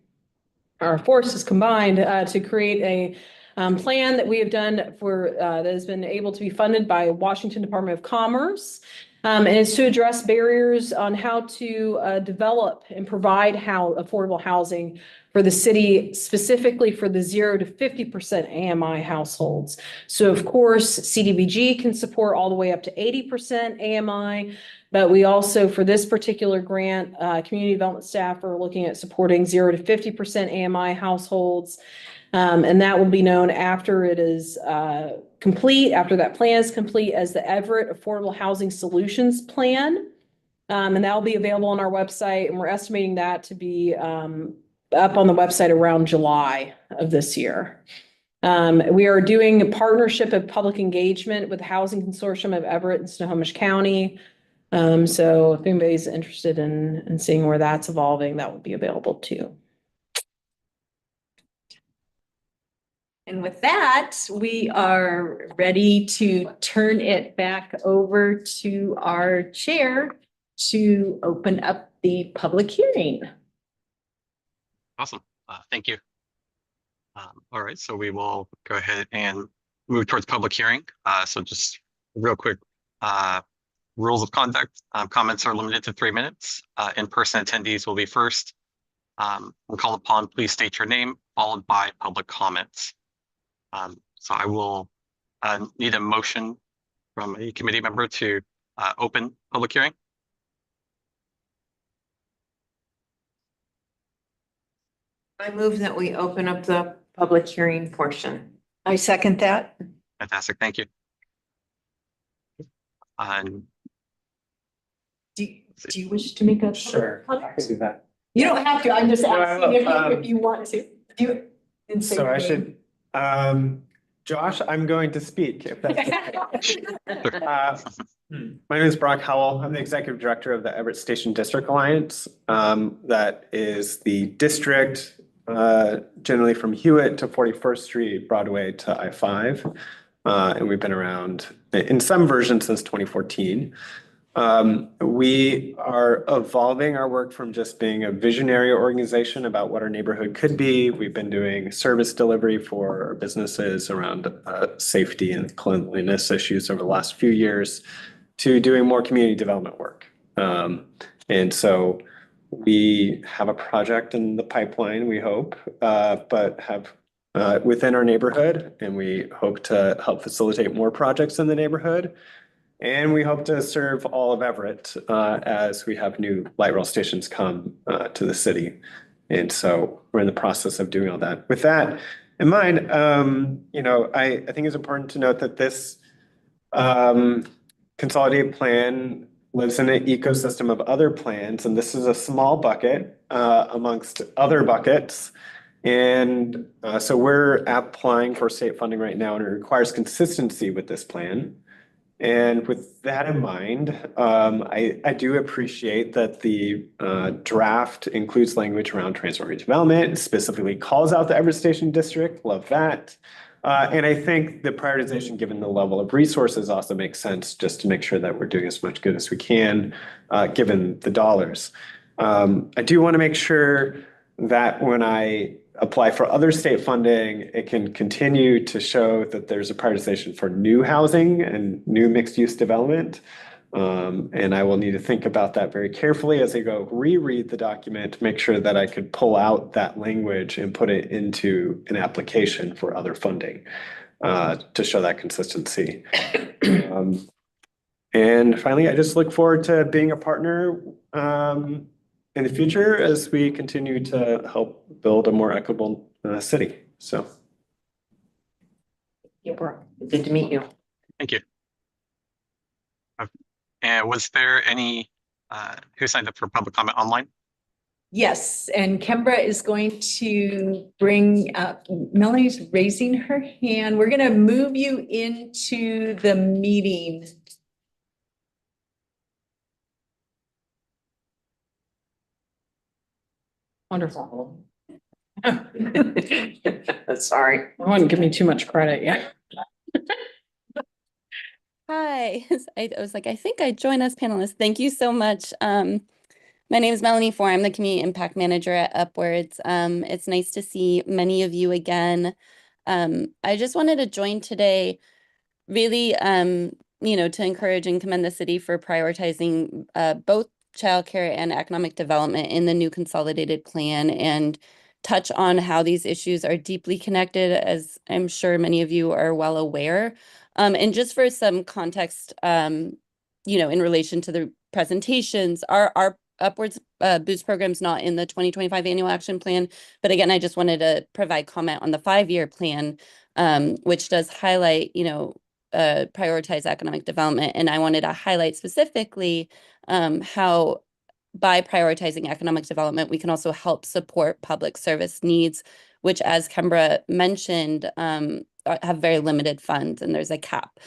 our forces combined to create a plan that we have done for that has been able to be funded by Washington Department of Commerce. And it's to address barriers on how to develop and provide affordable housing for the city, specifically for the 0 to 50% AMI households. So of course, CDBG can support all the way up to 80% AMI, But we also, for this particular grant, community development staff are looking at supporting 0 to 50% AMI households. And that will be known after it is complete, after that plan is complete, as the Everett Affordable Housing Solutions Plan. And that will be available on our website, and we're estimating that to be up on the website around July of this year. We are doing a partnership of public engagement with the Housing Consortium of Everett and Snohomish County. So if anybody's interested in seeing where that's evolving, that will be available too. And with that, we are ready to turn it back over to our chair to open up the public hearing. Awesome. Thank you. All right, so we will go ahead and move towards public hearing. So just real quick, rules of conduct. Comments are limited to 3 minutes. In-person attendees will be first. When called upon, please state your name, followed by public comments. So I will need a motion from a committee member to open public hearing. I move that we open up the public hearing portion. I second that. Fantastic, thank you. Do you wish to make a? Sure, I can do that. You don't have to, I'm just No, asking if you want to. Do you? and say So your I name. should, Josh, I'm going to speak if that's okay. My name is Brock Howell. I'm the Executive Director of the Everett Station District Alliance. That is the district, generally from Hewitt to 41st Street, Broadway to I-5. And we've been around in some versions since 2014. We are evolving our work from just being a visionary organization about what our neighborhood could be. We've been doing service delivery for our businesses around safety and cleanliness issues over the last few years to doing more community development work. And so we have a project in the pipeline, we hope, but have within our neighborhood, and we hope to help facilitate more projects in the neighborhood. And we hope to serve all of Everett as we have new light rail stations come to the city. And so we're in the process of doing all that. With that in mind, I think it's important to note that this consolidated plan lives in an ecosystem of other plans, and this is a small bucket amongst other buckets. And so we're applying for state funding right now, and it requires consistency with this plan. And with that in mind, I do appreciate that the draft includes language around transport redevelopment, specifically calls out the Everett Station District. Love that. And I think the prioritization, given the level of resources, also makes sense just to make sure that we're doing as much good as we can, given the dollars. I do want to make sure that when I apply for other state funding, it can continue to show that there's a prioritization for new housing and new mixed-use development. And I will need to think about that very carefully as I go reread the document to make sure that I could pull out that language and put it into an application for other funding to show that consistency. And finally, I just look forward to being a partner in the future as we continue to help build a more equitable city. So. Good to meet you. Thank you. And was there any, who signed up for public comment online? Yes, and Kembra is going to bring up, Melanie's raising her hand. We're going to move you into the meeting. Wonderful. Sorry. I wouldn't give me too much credit yet. Hi, I was like, I think I joined as panelist. Thank you so much. My name is Melanie Four. I'm the Community Impact Manager at Upwards. It's nice to see many of you again. I just wanted to join today, really, to encourage and commend the city for prioritizing both childcare and economic development in the new consolidated plan and touch on how these issues are deeply connected, as I'm sure many of you are well aware. And just for some context, in relation to the presentations. Our Upwards Boost program's not in the 2025 annual action plan, but again, I just wanted to provide comment on the 5-year plan, which does highlight, prioritize economic development. And I wanted to highlight specifically how by prioritizing economic development, we can also help support public service needs, which, as Kembra mentioned, have very limited funds and there's a cap.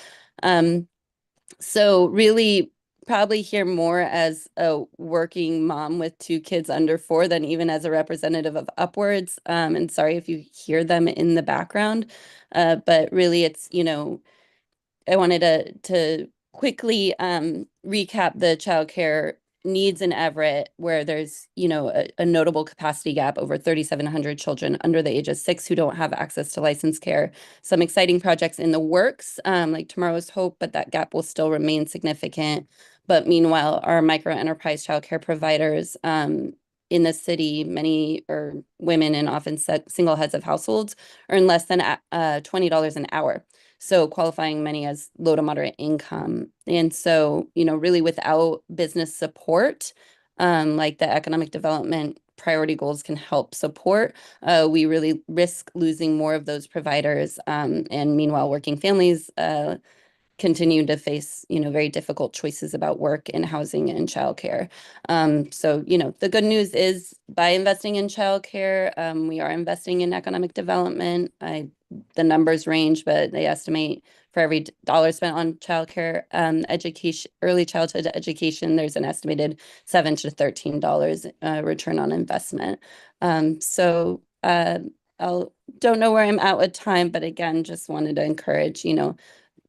So really probably hear more as a working mom with 2 kids under 4 than even as a representative of Upwards. And sorry if you hear them in the background, but really it's, I wanted to quickly recap the childcare needs in Everett, where there's, a notable capacity gap, over 3,700 children under the age of 6 who don't have access to licensed care. Some exciting projects in the works, like Tomorrow's Hope, but that gap will still remain significant. But meanwhile, our micro enterprise childcare providers in the city, many are women and often single heads of households, earn less than $20 an hour. So qualifying many as low to moderate income. And so, really without business support, like the economic development priority goals can help support, we really risk losing more of those providers. And meanwhile, working families continue to face, very difficult choices about work and housing and childcare. So, the good news is by investing in childcare, we are investing in economic development. The numbers range, but they estimate for every dollar spent on childcare, education, early childhood education, there's an estimated $7 to $13 return on investment. So I don't know where I'm at with time, but again, just wanted to encourage,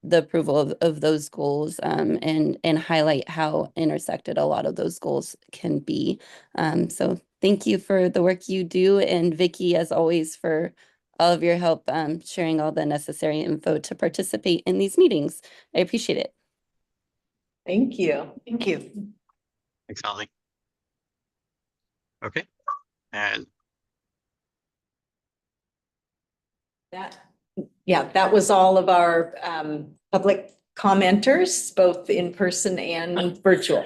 the approval of those goals, and highlight how intersected a lot of those goals can be. So thank you for the work you do, and Vicky, as always, for all of your help sharing all the necessary info to participate in these meetings. I appreciate it. Thank you. Thank you. Thanks, Molly. Okay, and That was all of our public commenters, both in person and virtual.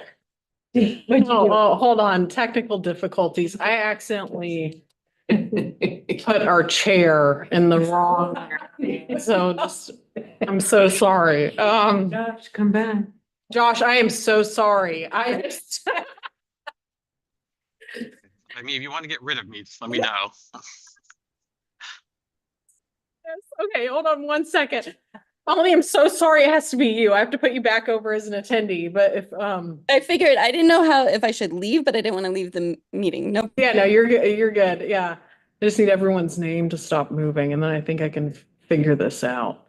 Oh, hold on, technical difficulties. I accidentally put our chair in the wrong. So I'm so sorry. Josh, come back. Josh, I am so sorry. if you want to get rid of me, just let me know. Okay, hold on 1 second. Molly, I'm so sorry. It has to be you. I have to put you back over as an attendee, but if, I figured I didn't know if I should leave, but I didn't want to leave the meeting. Nope. yeah, no, you're good. You're good. Yeah. I just need everyone's name to stop moving, and then I think I can figure this out.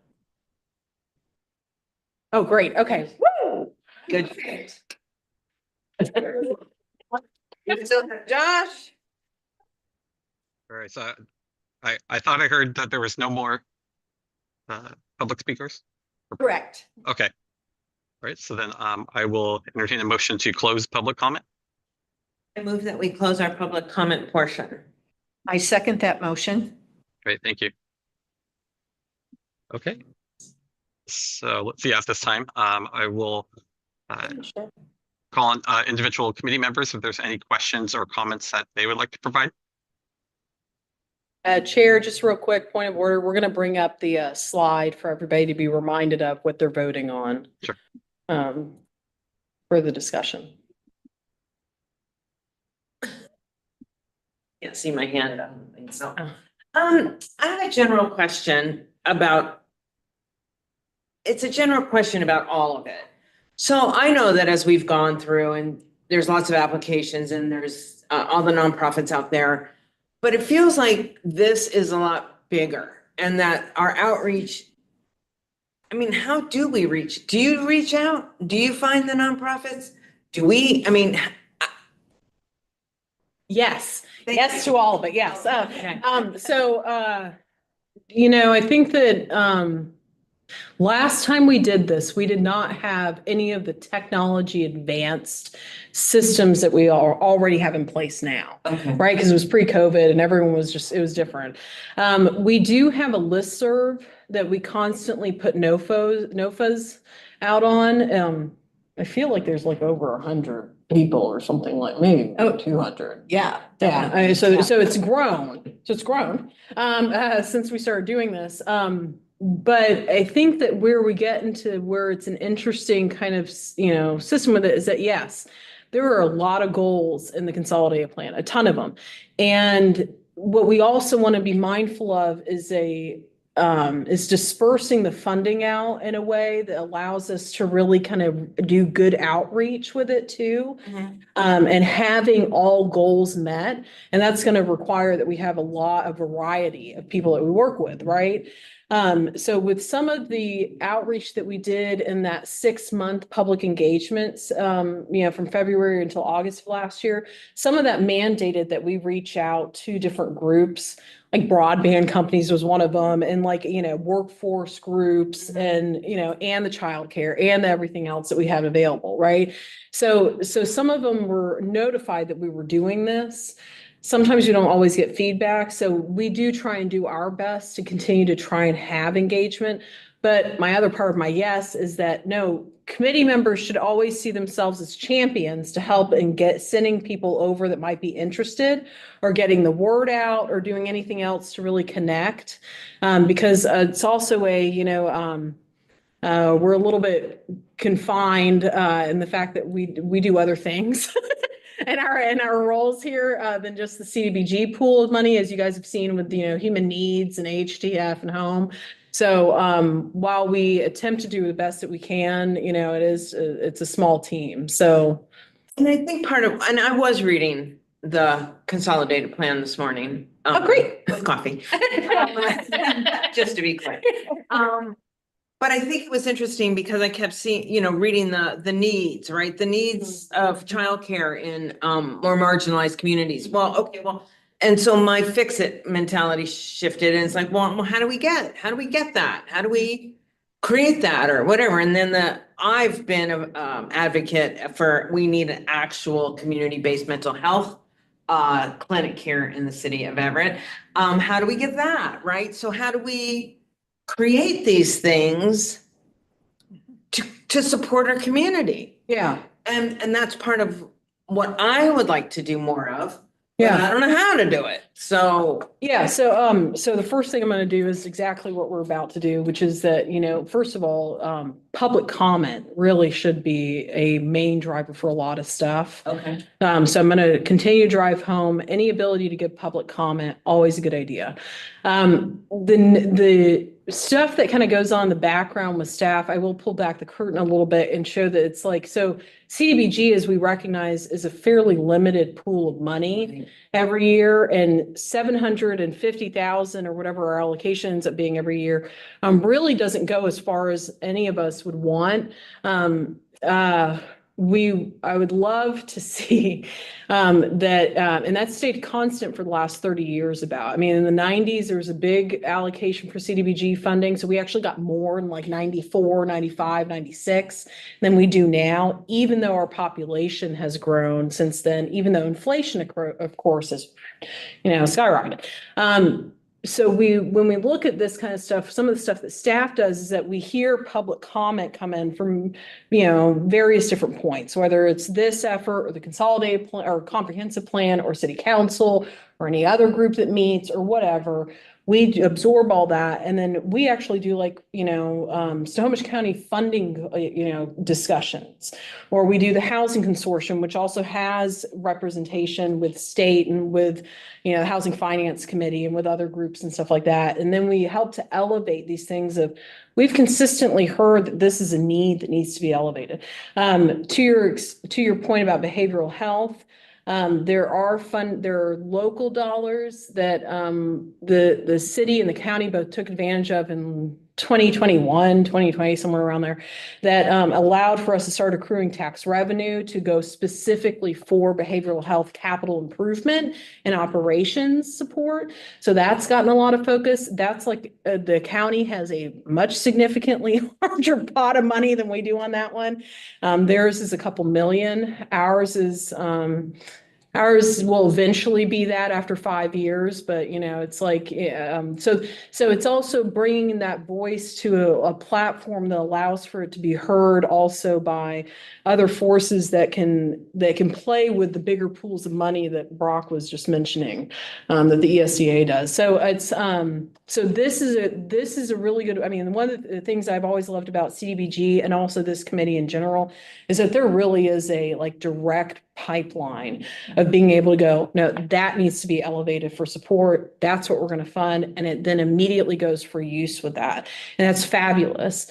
Oh, great. Okay. Woo! Good. You still have Josh? All right, so I thought I heard that there was no more public speakers. Correct. Okay. All right, so then I will entertain a motion to close public comment. I move that we close our public comment portion. I second that motion. Great, thank you. Okay. So let's see, at this time, I will call on individual committee members if there's any questions or comments that they would like to provide. Chair, just real quick, point of order. We're going to bring up the slide for everybody to be reminded of what they're voting on. Sure. For the discussion. Can't see my hand. I don't think so. I have a general question about, it's a general question about all of it. So I know that as we've gone through and there's lots of applications and there's all the nonprofits out there, but it feels like this is a lot bigger and that our outreach, I mean, how do we reach? Do you reach out? Do you find the nonprofits? Do we, I mean, Yes, Thank yes you. to all, but yes. Okay. I think that last time we did this, we did not have any of the technology advanced systems that we already have in place now. Okay. Right, because it was pre-COVID and everyone was just, it was different. We do have a listserv that we constantly put NOFAs out on. I feel like there's like over 100 people or something like, maybe Oh. 200. Yeah. Yeah, definitely. so, Yeah. so it's grown, since we started doing this. But I think that where we get into where it's an interesting kind of, system with it is that, yes, there are a lot of goals in the consolidated plan, a ton of them. And what we also want to be mindful of is dispersing the funding out in a way that allows us to really kind of do good outreach with it too. And having all goals met. And that's going to require that we have a lot of variety of people that we work with, right? So with some of the outreach that we did in that 6-month public engagements, from February until August of last year, some of that mandated that we reach out to different groups, like broadband companies was one of them, and workforce groups and the childcare and everything else that we have available, right? So some of them were notified that we were doing this. Sometimes you don't always get feedback, so we do try and do our best to continue to try and have engagement. But my other part of my yes is that no, committee members should always see themselves as champions to help and sending people over that might be interested or getting the word out or doing anything else to really connect. Because it's also we're a little bit confined in the fact that we do other things in our roles here than just the CDBG pool of money, as you guys have seen with human needs and HDF and home. So while we attempt to do the best that we can, it's a small team. So And I think and I was reading the consolidated plan this morning. Oh, great. With coffee. Just to be clear. But I think it was interesting because I kept seeing, reading the needs, right? The needs of childcare in more marginalized communities. Well, okay, and so my fix it mentality shifted and it's like, well, how do we get that? How do we create that or whatever? And then I've been an advocate for, we need an actual community-based mental health clinic here in the city of Everett. How do we get that, right? So how do we create these things to support our community? yeah. And that's part of what I would like to do more of. But Yeah. I don't know how to do it. So Yeah, so the first thing I'm going to do is exactly what we're about to do, which is that, first of all, public comment really should be a main driver for a lot of stuff. okay. So I'm going to continue to drive home. Any ability to give public comment, always a good idea. The stuff that kind of goes on in the background with staff, I will pull back the curtain a little bit and show that it's like, so CDBG, as we recognize, is a fairly limited pool of money every year, and 750,000 or whatever our allocation ends up being every year really doesn't go as far as any of us would want. I would love to see that, and that's stayed constant for the last 30 years about. I mean, in the 90s, there was a big allocation for CDBG funding. So we actually got more in like 94, 95, 96 than we do now, even though our population has grown since then, even though inflation, of course, has, skyrocketed. So when we look at this kind of stuff, some of the stuff that staff does is that we hear public comment come in from, various different points, whether it's this effort or the consolidated plan or comprehensive plan or city council or any other group that meets or whatever. We absorb all that. And then we actually do Snohomish County funding, discussions, or we do the housing consortium, which also has representation with state and with, the Housing Finance Committee and with other groups and stuff like that. And then we help to elevate these things we've consistently heard that this is a need that needs to be elevated. To your point about behavioral health, there are local dollars that the city and the county both took advantage of in 2021, 2020, somewhere around there, that allowed for us to start accruing tax revenue to go specifically for behavioral health capital improvement and operations support. So that's gotten a lot of focus. That's like the county has a much significantly larger pot of money than we do on that one. Theirs is a couple million. Ours is Ours will eventually be that after 5 years, but you know, it's like, so it's also bringing that voice to a platform that allows for it to be heard also by other forces that can play with the bigger pools of money that Brock was just mentioning, that the ESDA does. So it's, so this is a really good, I mean, one of the things I've always loved about CDBG and also this committee in general is that there really is a like direct pipeline of being able to go, no, that needs to be elevated for support. That's what we're going to fund. And it then immediately goes for use with that. And that's fabulous.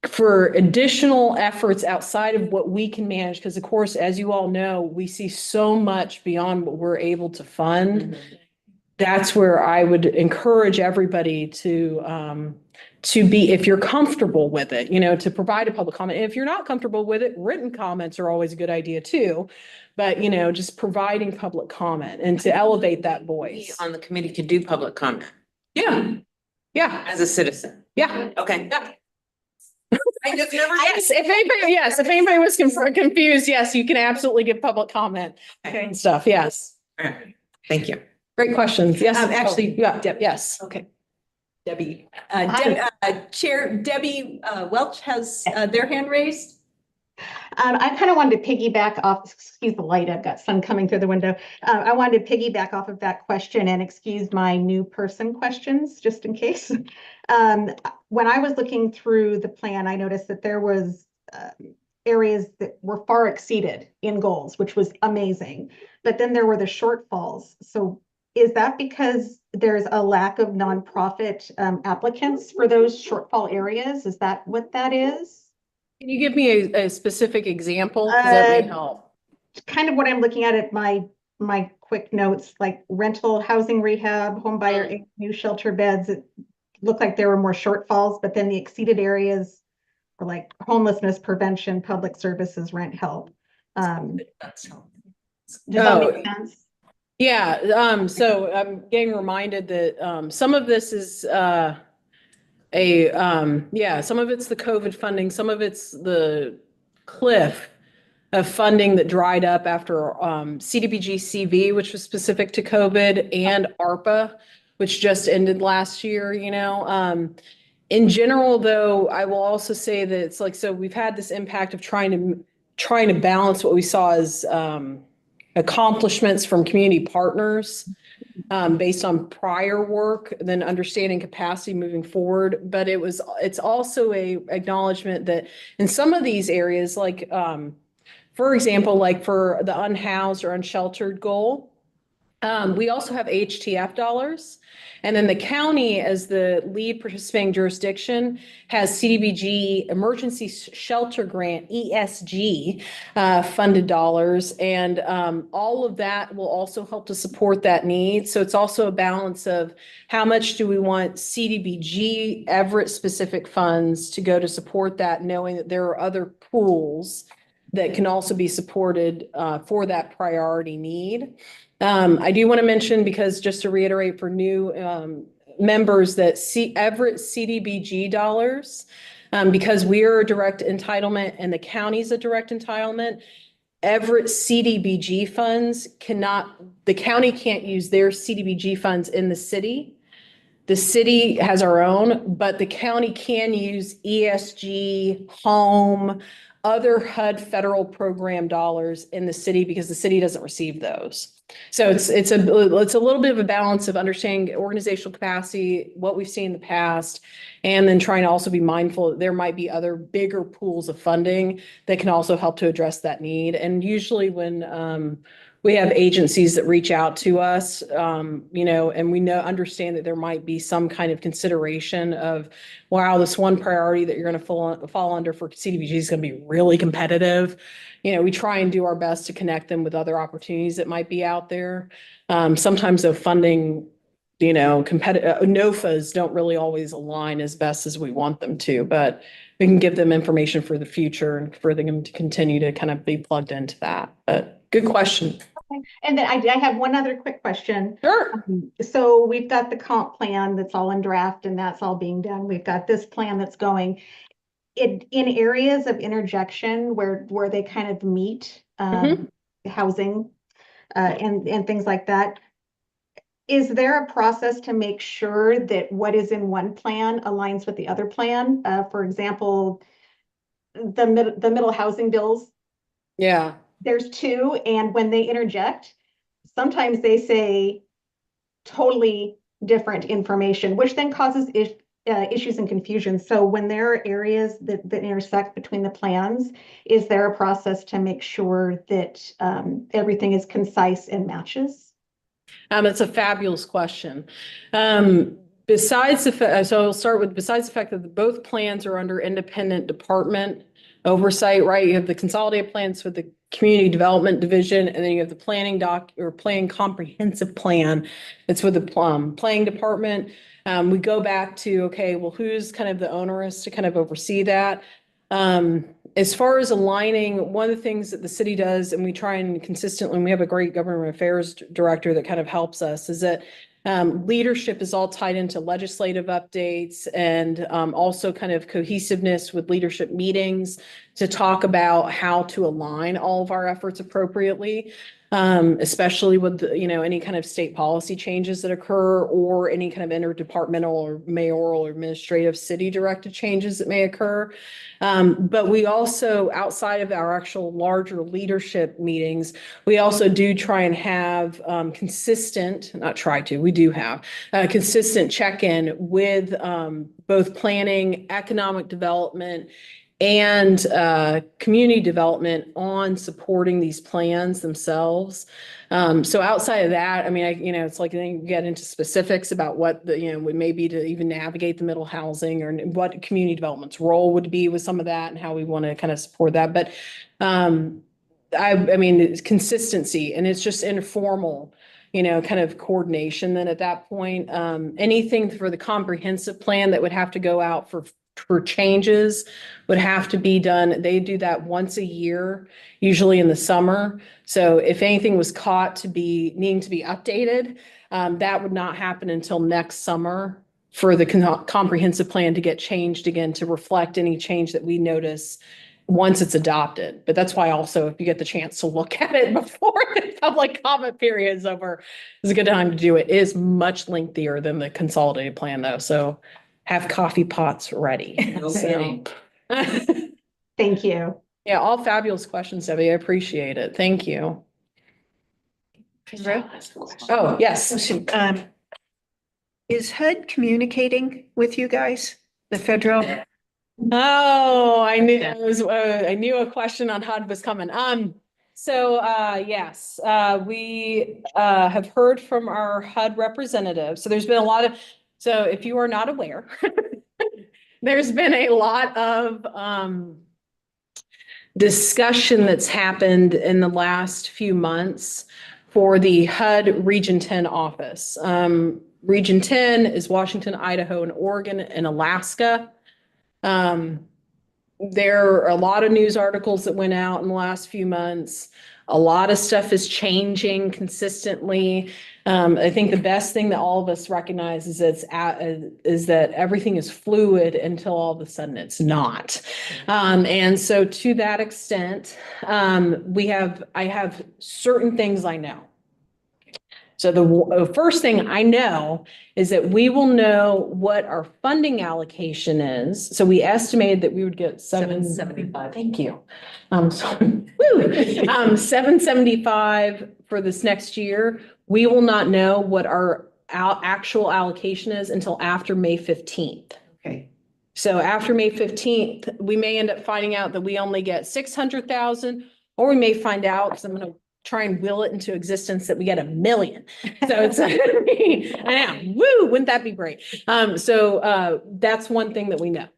For additional efforts outside of what we can manage, because of course, as you all know, we see so much beyond what we're able to fund. That's where I would encourage everybody to be, if you're comfortable with it, you know, to provide a public comment. If you're not comfortable with it, written comments are always a good idea too. But, you know, just providing public comment and to elevate that We voice. on the committee could do public comment Yeah. Yeah. as a citizen. Yeah. Okay. Yeah. I just never. Yes, if anybody was confused, yes, you can absolutely give public comment and stuff. Yes. Thank you. Great questions. Yes. Actually, Yeah, yes. Okay. Debbie, Chair Debbie Welch has their hand raised. I kind of wanted to piggyback off, excuse the light, I've got sun coming through the window. I wanted to piggyback off of that question and excuse my new person questions, just in case. When I was looking through the plan, I noticed that there was areas that were far exceeded in goals, which was amazing. But then there were the shortfalls. So is that because there's a lack of nonprofit applicants for those shortfall areas? Is that what that is? Can you give me a specific example? 'Cause that may help. Kind of what I'm looking at my quick notes, like rental housing rehab, home buyer, new shelter beds. It looked like there were more shortfalls, but then the exceeded areas were like homelessness prevention, public services, rent help. Does that make sense? Yeah, so I'm getting reminded that some of this is some of it's the COVID funding, some of it's the cliff of funding that dried up after CDBG CV, which was specific to COVID, and ARPA, which just ended last year, you know. In general, though, I will also say that it's like, so we've had this impact of trying to balance what we saw as accomplishments from community partners based on prior work, then understanding capacity moving forward. But it's also a acknowledgement that in some of these areas, like for example, like for the unhoused or unsheltered goal, we also have HTF dollars. And then the county, as the lead participating jurisdiction, has CDBG Emergency Shelter Grant, ESG, funded dollars. And all of that will also help to support that need. So it's also a balance of how much do we want CDBG Everett specific funds to go to support that, knowing that there are other pools that can also be supported for that priority need. I do want to mention, because just to reiterate for new members, that Everett CDBG dollars, because we are a direct entitlement and the county's a direct entitlement, Everett CDBG funds the county can't use their CDBG funds in the city. The city has our own, but the county can use ESG, home, other HUD federal program dollars in the city because the city doesn't receive those. So it's a little bit of a balance of understanding organizational capacity, what we've seen in the past, and then trying to also be mindful that there might be other bigger pools of funding that can also help to address that need. And usually when we have agencies that reach out to us, you know, and we understand that there might be some kind of consideration of, wow, this one priority that you're going to fall under for CDBG is going to be really competitive. You know, we try and do our best to connect them with other opportunities that might be out there. Sometimes the funding, you know, NOFAs don't really always align as best as we want them to, but we can give them information for the future and for them to continue to kind of be plugged into that. But good question. Okay. And then I have one other quick question. Sure. So we've got the comp plan that's all in draft and that's all being done. We've got this plan that's going. In areas of interjection where they kind of meet housing and things like that. Is there a process to make sure that what is in one plan aligns with the other plan? For example, the middle housing bills, Yeah. there's two, and when they interject, sometimes they say totally different information, which then causes issues and confusion. So when there are areas that intersect between the plans, is there a process to make sure that everything is concise and matches? It's a fabulous question. Besides so I'll start with, besides the fact that both plans are under independent department oversight, right? You have the consolidated plans for the community development division, and then you have the planning comprehensive plan. It's with the planning department. We go back to, okay, well, who's kind of the onerous to kind of oversee that? As far as aligning, one of the things that the city does, and we try and consistently, and we have a great government affairs director that kind of helps us, is that leadership is all tied into legislative updates and also kind of cohesiveness with leadership meetings to talk about how to align all of our efforts appropriately, especially with, any kind of state policy changes that occur or any kind of interdepartmental or mayoral or administrative city directed changes that may occur. But we also, outside of our actual larger leadership meetings, we also do try and have consistent, not try to, we do have consistent check-in with both planning, economic development, and community development on supporting these plans themselves. So outside of that, I mean, it's like then you get into specifics about what the, would maybe to even navigate the middle housing or what community development's role would be with some of that and how we want to kind of support that. But I mean, it's consistency, and it's just informal, kind of coordination. Then at that point, anything for the comprehensive plan that would have to go out for changes would have to be done. They do that once a year, usually in the summer. So if anything was caught to be needing to be updated, that would not happen until next summer for the comprehensive plan to get changed again to reflect any change that we notice once it's adopted. But that's why also, if you get the chance to look at it before the public comment period is over, it's a good time to do it. It is much lengthier than the consolidated plan though. So have coffee pots ready. Okay. Thank you. Yeah, all fabulous questions, Debbie. I appreciate it. Thank you. Oh, yes. Is HUD communicating with you guys, the federal? Oh, I knew I knew a question on HUD was coming. Yes, we have heard from our HUD representative. So there's been a lot of, so if you are not aware, there's been a lot of discussion that's happened in the last few months for the HUD Region 10 office. Region 10 is Washington, Idaho, and Oregon, and Alaska. There are a lot of news articles that went out in the last few months. A lot of stuff is changing consistently. I think the best thing that all of us recognize is that everything is fluid until all of a sudden it's not. And so to that extent, I have certain things I know. So the first thing I know is that we will know what our funding allocation is. So we estimated that we would get 775. Thank you. So, woo, 775 for this next year. We will not know what our actual allocation is until after May 15th. Okay. So after May 15th, we may end up finding out that we only get 600,000, or we may find out, because I'm going to try and will it into existence, that we get 1 million. So it's, I know, woo, wouldn't that be great? So that's one thing that we know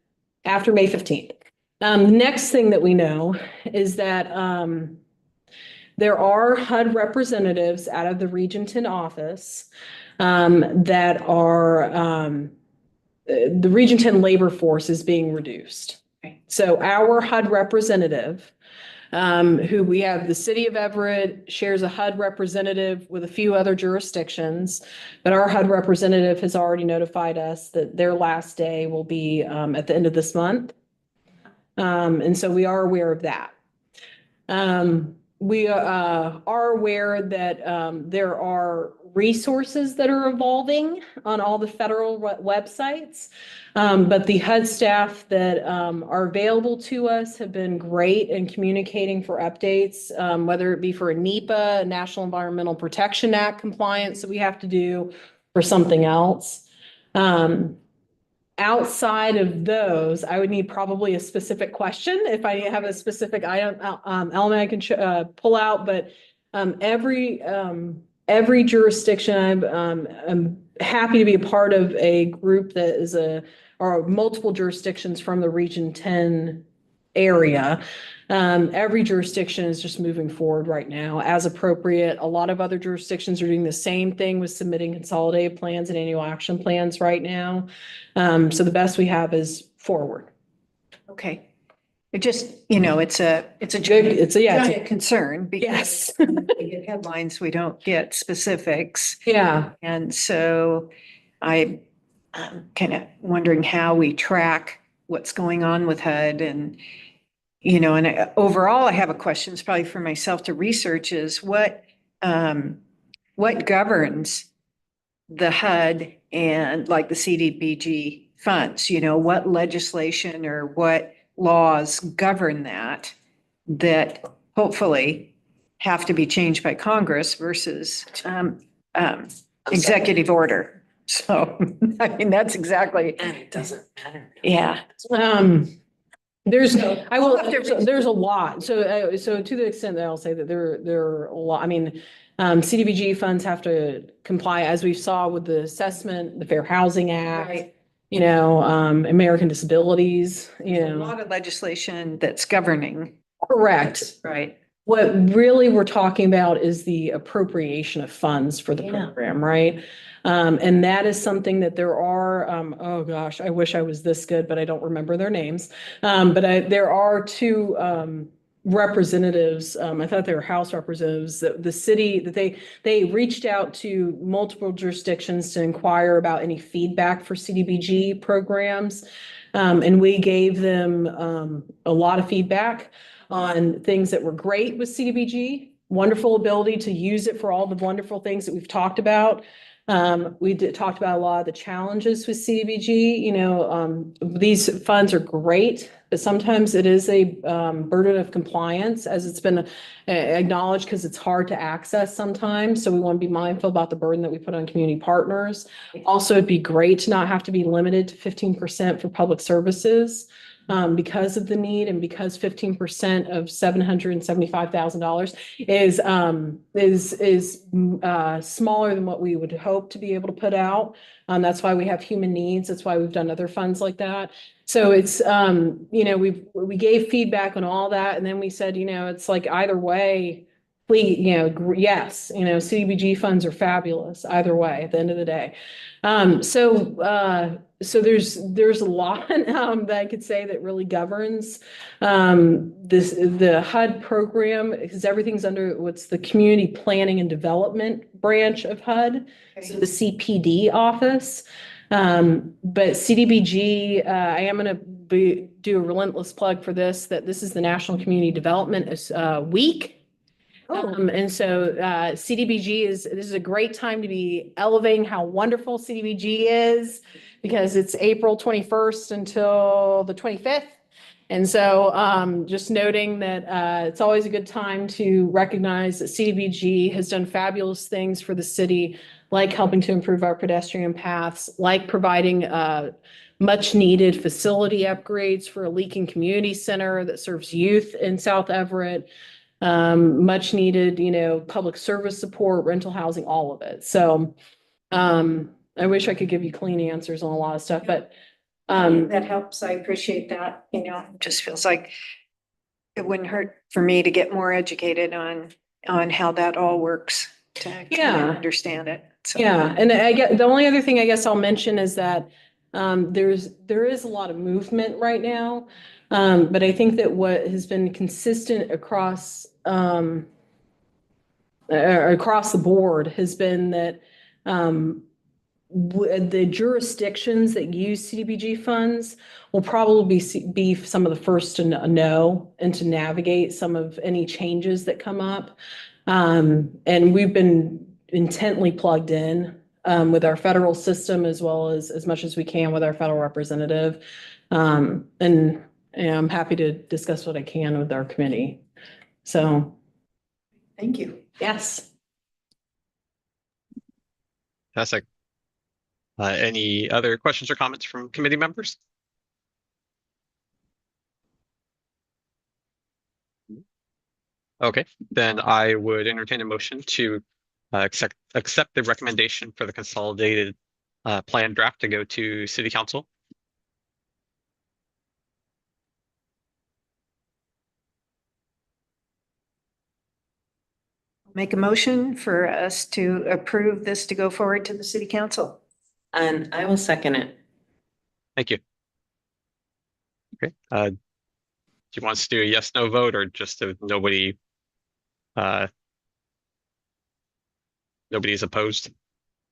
after May 15th. Next thing that we know is that there are HUD representatives out of the Region 10 office that are, the Region 10 labor force is being reduced. So our HUD representative, who we have, the city of Everett shares a HUD representative with a few other jurisdictions, but our HUD representative has already notified us that their last day will be at the end of this month. And so we are aware of that. we are aware that there are resources that are evolving on all the federal websites. But the HUD staff that are available to us have been great in communicating for updates, whether it be for a NEPA, National Environmental Protection Act compliance that we have to do, or something else. Outside of those, I would need probably a specific question if I have a specific item, element I can pull out, but every jurisdiction, I'm happy to be a part of a group that is or multiple jurisdictions from the Region 10 area. Every jurisdiction is just moving forward right now as appropriate. A lot of other jurisdictions are doing the same thing with submitting consolidated plans and annual action plans right now. So the best we have is forward. Okay. It just, it's a Good, it's a, yeah, giant concern yes. because we get headlines, we don't get specifics. Yeah. And so I'm kind of wondering how we track what's going on with HUD and, overall, I have a question, it's probably for myself to research is what governs the HUD and like the CDBG funds, what legislation or what laws govern that hopefully have to be changed by Congress versus executive order. So, I mean, that's exactly, And it doesn't matter. yeah. There's, I'll have to there's a lot. So, to the extent that I'll say that there are a lot, I mean, CDBG funds have to comply, as we saw with the assessment, the Fair Housing Act, Right. American Disabilities, A lot of legislation that's governing. Correct. Right. What really we're talking about is the appropriation of funds for the Yeah. program, right? And that is something that there are, oh gosh, I wish I was this good, but I don't remember their names. There are two representatives, I thought they were House representatives, that the city, that they reached out to multiple jurisdictions to inquire about any feedback for CDBG programs. And we gave them a lot of feedback on things that were great with CDBG, wonderful ability to use it for all the wonderful things that we've talked about. We talked about a lot of the challenges with CDBG. These funds are great, but sometimes it is a burden of compliance, as it's been acknowledged, because it's hard to access sometimes. So we want to be mindful about the burden that we put on community partners. Also, it'd be great to not have to be limited to 15% for public services. Because of the need and because 15% of $775,000 is smaller than what we would hope to be able to put out. That's why we have human needs. That's why we've done other funds like that. So it's, we gave feedback on all that, and then we said, it's like either way, please, yes, CDBG funds are fabulous either way at the end of the day. So there's a lot that I could say that really governs the HUD program, because everything's under what's the Community Planning and Development branch of HUD, so the CPD office. But CDBG, I am going to do a relentless plug for this, that this is the National Community Development Week. And so CDBG this is a great time to be elevating how wonderful CDBG is, because it's April 21st until the 25th. And so just noting that it's always a good time to recognize that CDBG has done fabulous things for the city, like helping to improve our pedestrian paths, like providing much needed facility upgrades for a leaking community center that serves youth in South Everett. Much needed, public service support, rental housing, all of it. So, I wish I could give you clean answers on a lot of stuff, but, That helps. I appreciate that. It just feels like it wouldn't hurt for me to get more educated on how that all works to kind of Yeah. understand it. So. yeah. And I get, the only other thing I guess I'll mention is that, there is a lot of movement right now. But I think that what has been consistent across the board has been that the jurisdictions that use CDBG funds will probably be some of the first to know and to navigate some of any changes that come up. And we've been intently plugged in with our federal system as well as much as we can with our federal representative. And I'm happy to discuss what I can with our committee. So, Thank you. yes. Fantastic. Any other questions or comments from committee members? Okay, then I would entertain a motion to accept the recommendation for the consolidated plan draft to go to City Council. Make a motion for us to approve this to go forward to the city council. And I will second it. Thank you. Okay, do you want us to do a yes, no vote, or just nobody? Nobody's opposed?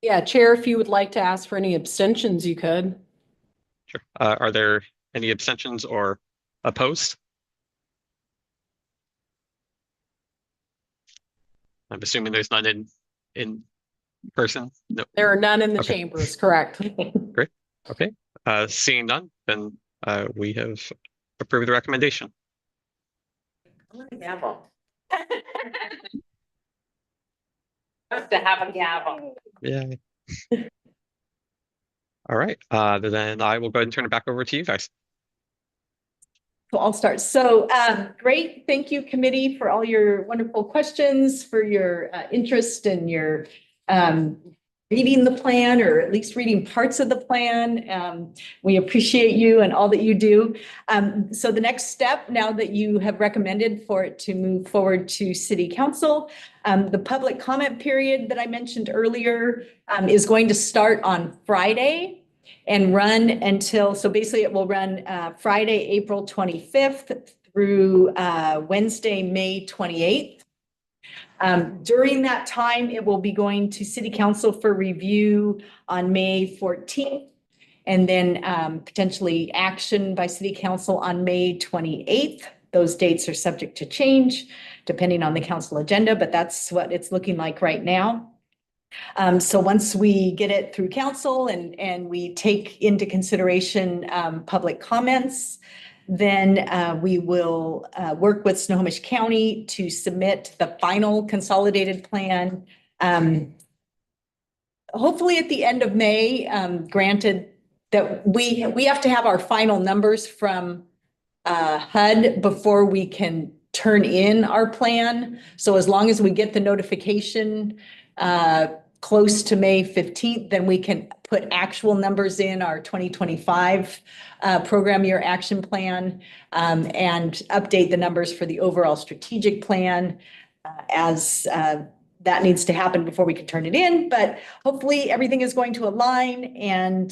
Yeah, Chair, if you would like to ask for any abstentions, you could. Sure. Are there any abstentions or opposed? I'm assuming there's none in person. No. There are none in the Okay. chambers, correct? Great. Okay. Seeing none, then we have approved the recommendation. I want a gavel. To have a gavel. Yeah. All right. Then I will go ahead and turn it back over to you guys. So I'll start. So great. Thank you, committee, for all your wonderful questions, for your interest and your reading the plan, or at least reading parts of the plan. We appreciate you and all that you do. So the next step, now that you have recommended for it to move forward to City Council, the public comment period that I mentioned earlier is going to start on Friday and run until, so basically it will run Friday, April 25th through Wednesday, May 28th. During that time, it will be going to City Council for review on May 14th, and then potentially action by City Council on May 28th. Those dates are subject to change depending on the council agenda, but that's what it's looking like right now. So once we get it through council and we take into consideration public comments, then we will work with Snohomish County to submit the final consolidated plan. Hopefully at the end of May, granted that we have to have our final numbers from HUD before we can turn in our plan. So as long as we get the notification close to May 15th, then we can put actual numbers in our 2025 program year action plan and update the numbers for the overall strategic plan as that needs to happen before we can turn it in. But hopefully everything is going to align, and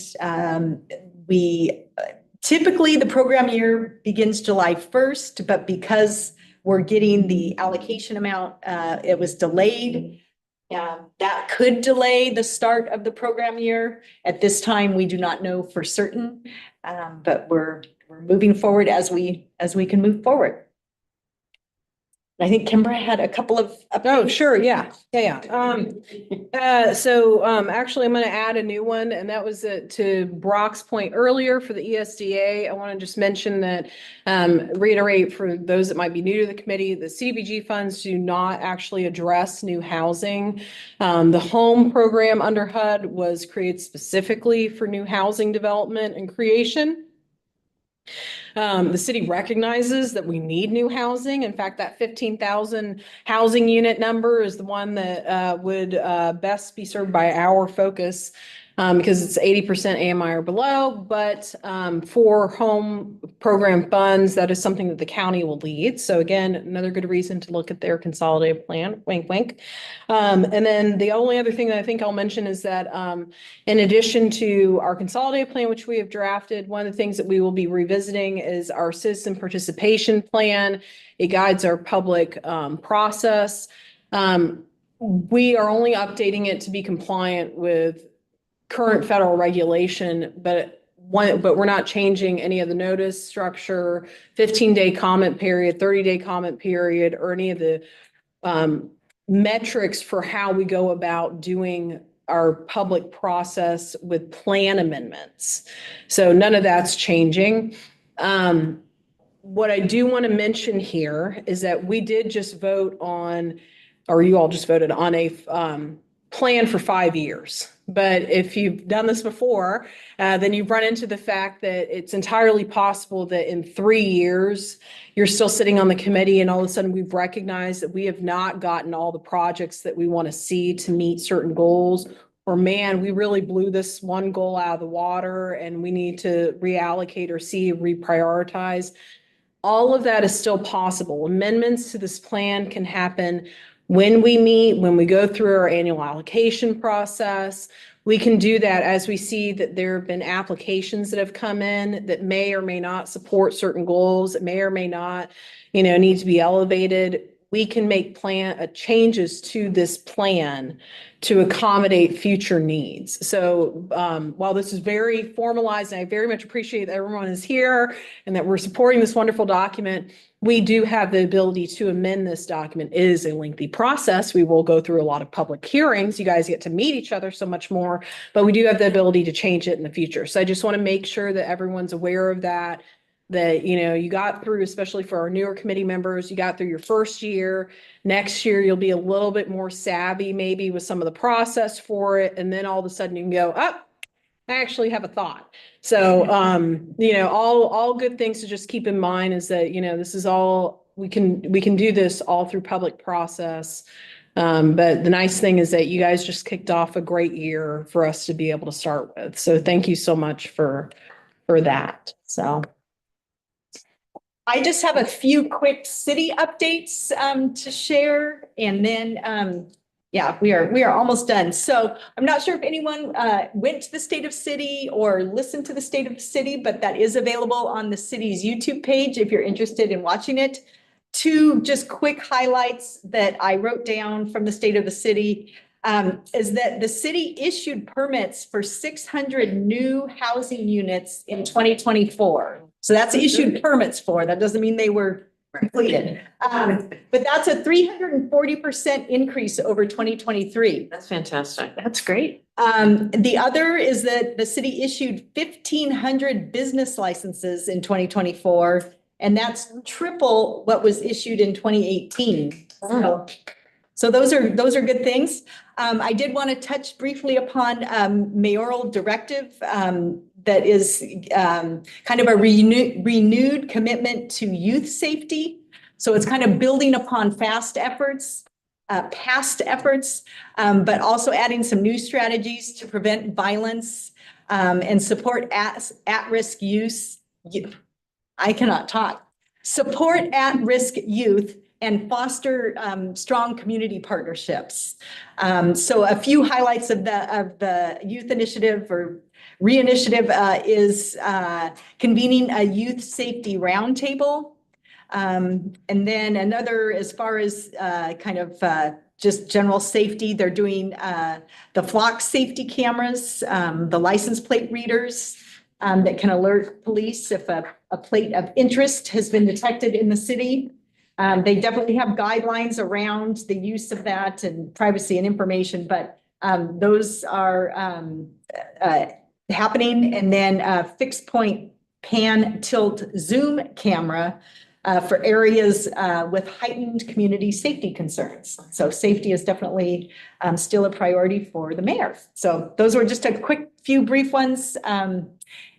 we typically the program year begins July 1st, but because we're getting the allocation amount, it was delayed. That could delay the start of the program year. At this time, we do not know for certain, but we're moving forward as we can move forward. I think Kimbra had a couple of Oh, updates. sure, yeah. So actually, I'm going to add a new one, and that was to Brock's point earlier for the ESDA. I want to just mention that, reiterate for those that might be new to the committee, the CDBG funds do not actually address new housing. The home program under HUD was created specifically for new housing development and creation. The city recognizes that we need new housing. In fact, that 15,000 housing unit number is the one that would best be served by our focus because it's 80% AMI or below. But for home program funds, that is something that the county will lead. So again, another good reason to look at their consolidated plan, wink, wink. And then the only other thing that I think I'll mention is that in addition to our consolidated plan, which we have drafted, one of the things that we will be revisiting is our citizen participation plan. It guides our public process. We are only updating it to be compliant with current federal regulation, but we're not changing any of the notice structure, 15-day comment period, 30-day comment period, or any of the metrics for how we go about doing our public process with plan amendments. So none of that's changing. What I do want to mention here is that we did just vote on, or you all just voted on a plan for 5 years. But if you've done this before, then you've run into the fact that it's entirely possible that in 3 years, you're still sitting on the committee and all of a sudden we've recognized that we have not gotten all the projects that we want to see to meet certain goals. Or man, we really blew this one goal out of the water and we need to reallocate or reprioritize. All of that is still possible. Amendments to this plan can happen when we meet, when we go through our annual allocation process. We can do that as we see that there have been applications that have come in that may or may not support certain goals, that may or may not, need to be elevated. We can make changes to this plan to accommodate future needs. So while this is very formalized, and I very much appreciate that everyone is here and that we're supporting this wonderful document, we do have the ability to amend this document. It is a lengthy process. We will go through a lot of public hearings. You guys get to meet each other so much more, but we do have the ability to change it in the future. So I just want to make sure that everyone's aware of that. That, you got through, especially for our newer committee members, you got through your first year. Next year, you'll be a little bit more savvy maybe with some of the process for it. And then all of a sudden you can go, oh, I actually have a thought. So, all good things to just keep in mind is that, this is all, we can do this all through public process. But the nice thing is that you guys just kicked off a great year for us to be able to start with. So thank you so much for that. So. I just have a few quick city updates to share, and then we are almost done. So I'm not sure if anyone went to the State of City or listened to the State of the City, but that is available on the city's YouTube page if you're interested in watching it. 2 just quick highlights that I wrote down from the State of the City is that the city issued permits for 600 new housing units in 2024. So that's issued permits for. That doesn't mean they were completed. But that's a 340% increase over 2023. That's fantastic. That's great. The other is that the city issued 1,500 business licenses in 2024, and that's triple what was issued in 2018. So those are good things. I did want to touch briefly upon mayoral directive that is kind of a renewed commitment to youth safety. So it's kind of building upon past efforts, but also adding some new strategies to prevent violence and support at-risk youth. I cannot talk. Support at-risk youth and foster strong community partnerships. So a few highlights of the youth initiative or re-initiative is convening a youth safety roundtable. And then another, as far as just general safety, they're doing the flock safety cameras, the license plate readers that can alert police if a plate of interest has been detected in the city. They definitely have guidelines around the use of that and privacy and information, but those are happening. And then fixed point pan tilt zoom camera for areas with heightened community safety concerns. So safety is definitely still a priority for the mayor. So those were just a quick few brief ones.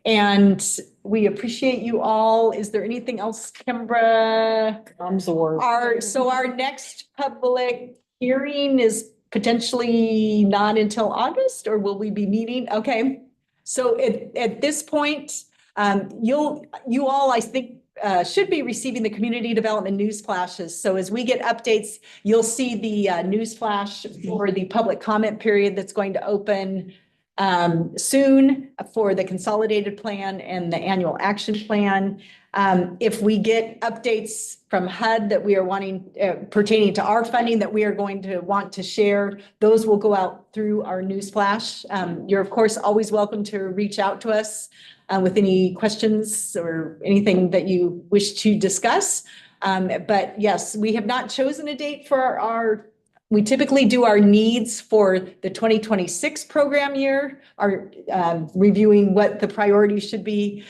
And we appreciate you all. Is there anything else, Kimbra? Our next public hearing is potentially not until August, or will we be meeting? Okay. So at this point, you all, I think, should be receiving the community development news flashes. So as we get updates, you'll see the news flash for the public comment period that's going to open soon for the Consolidated Plan and the Annual Action Plan. If we get updates from HUD that we are wanting pertaining to our funding that we are going to want to share, those will go out through our news flash. You're of course always welcome to reach out to us with any questions or anything that you wish to discuss. But yes, we have not chosen a date for we typically do our needs for the 2026 program year, reviewing what the priorities should be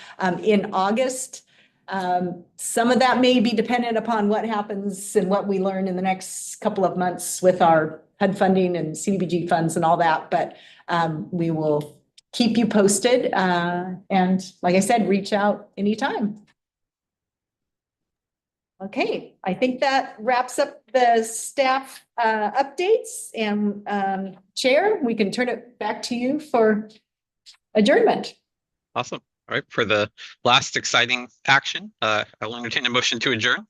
in August. Some of that may be dependent upon what happens and what we learn in the next couple of months with our HUD funding and CDBG funds and all that, but we will keep you posted. And like I said, reach out anytime. Okay, I think that wraps up the staff updates, and Chair, we can turn it back to you for adjournment. Awesome. All right. For the last exciting action, I will entertain a motion to adjourn.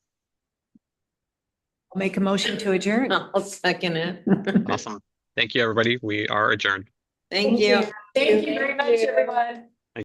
I'll make a motion to adjourn. I'll second it. Awesome. Thank you, everybody. We are adjourned. Thank you. Thank you very much, everyone.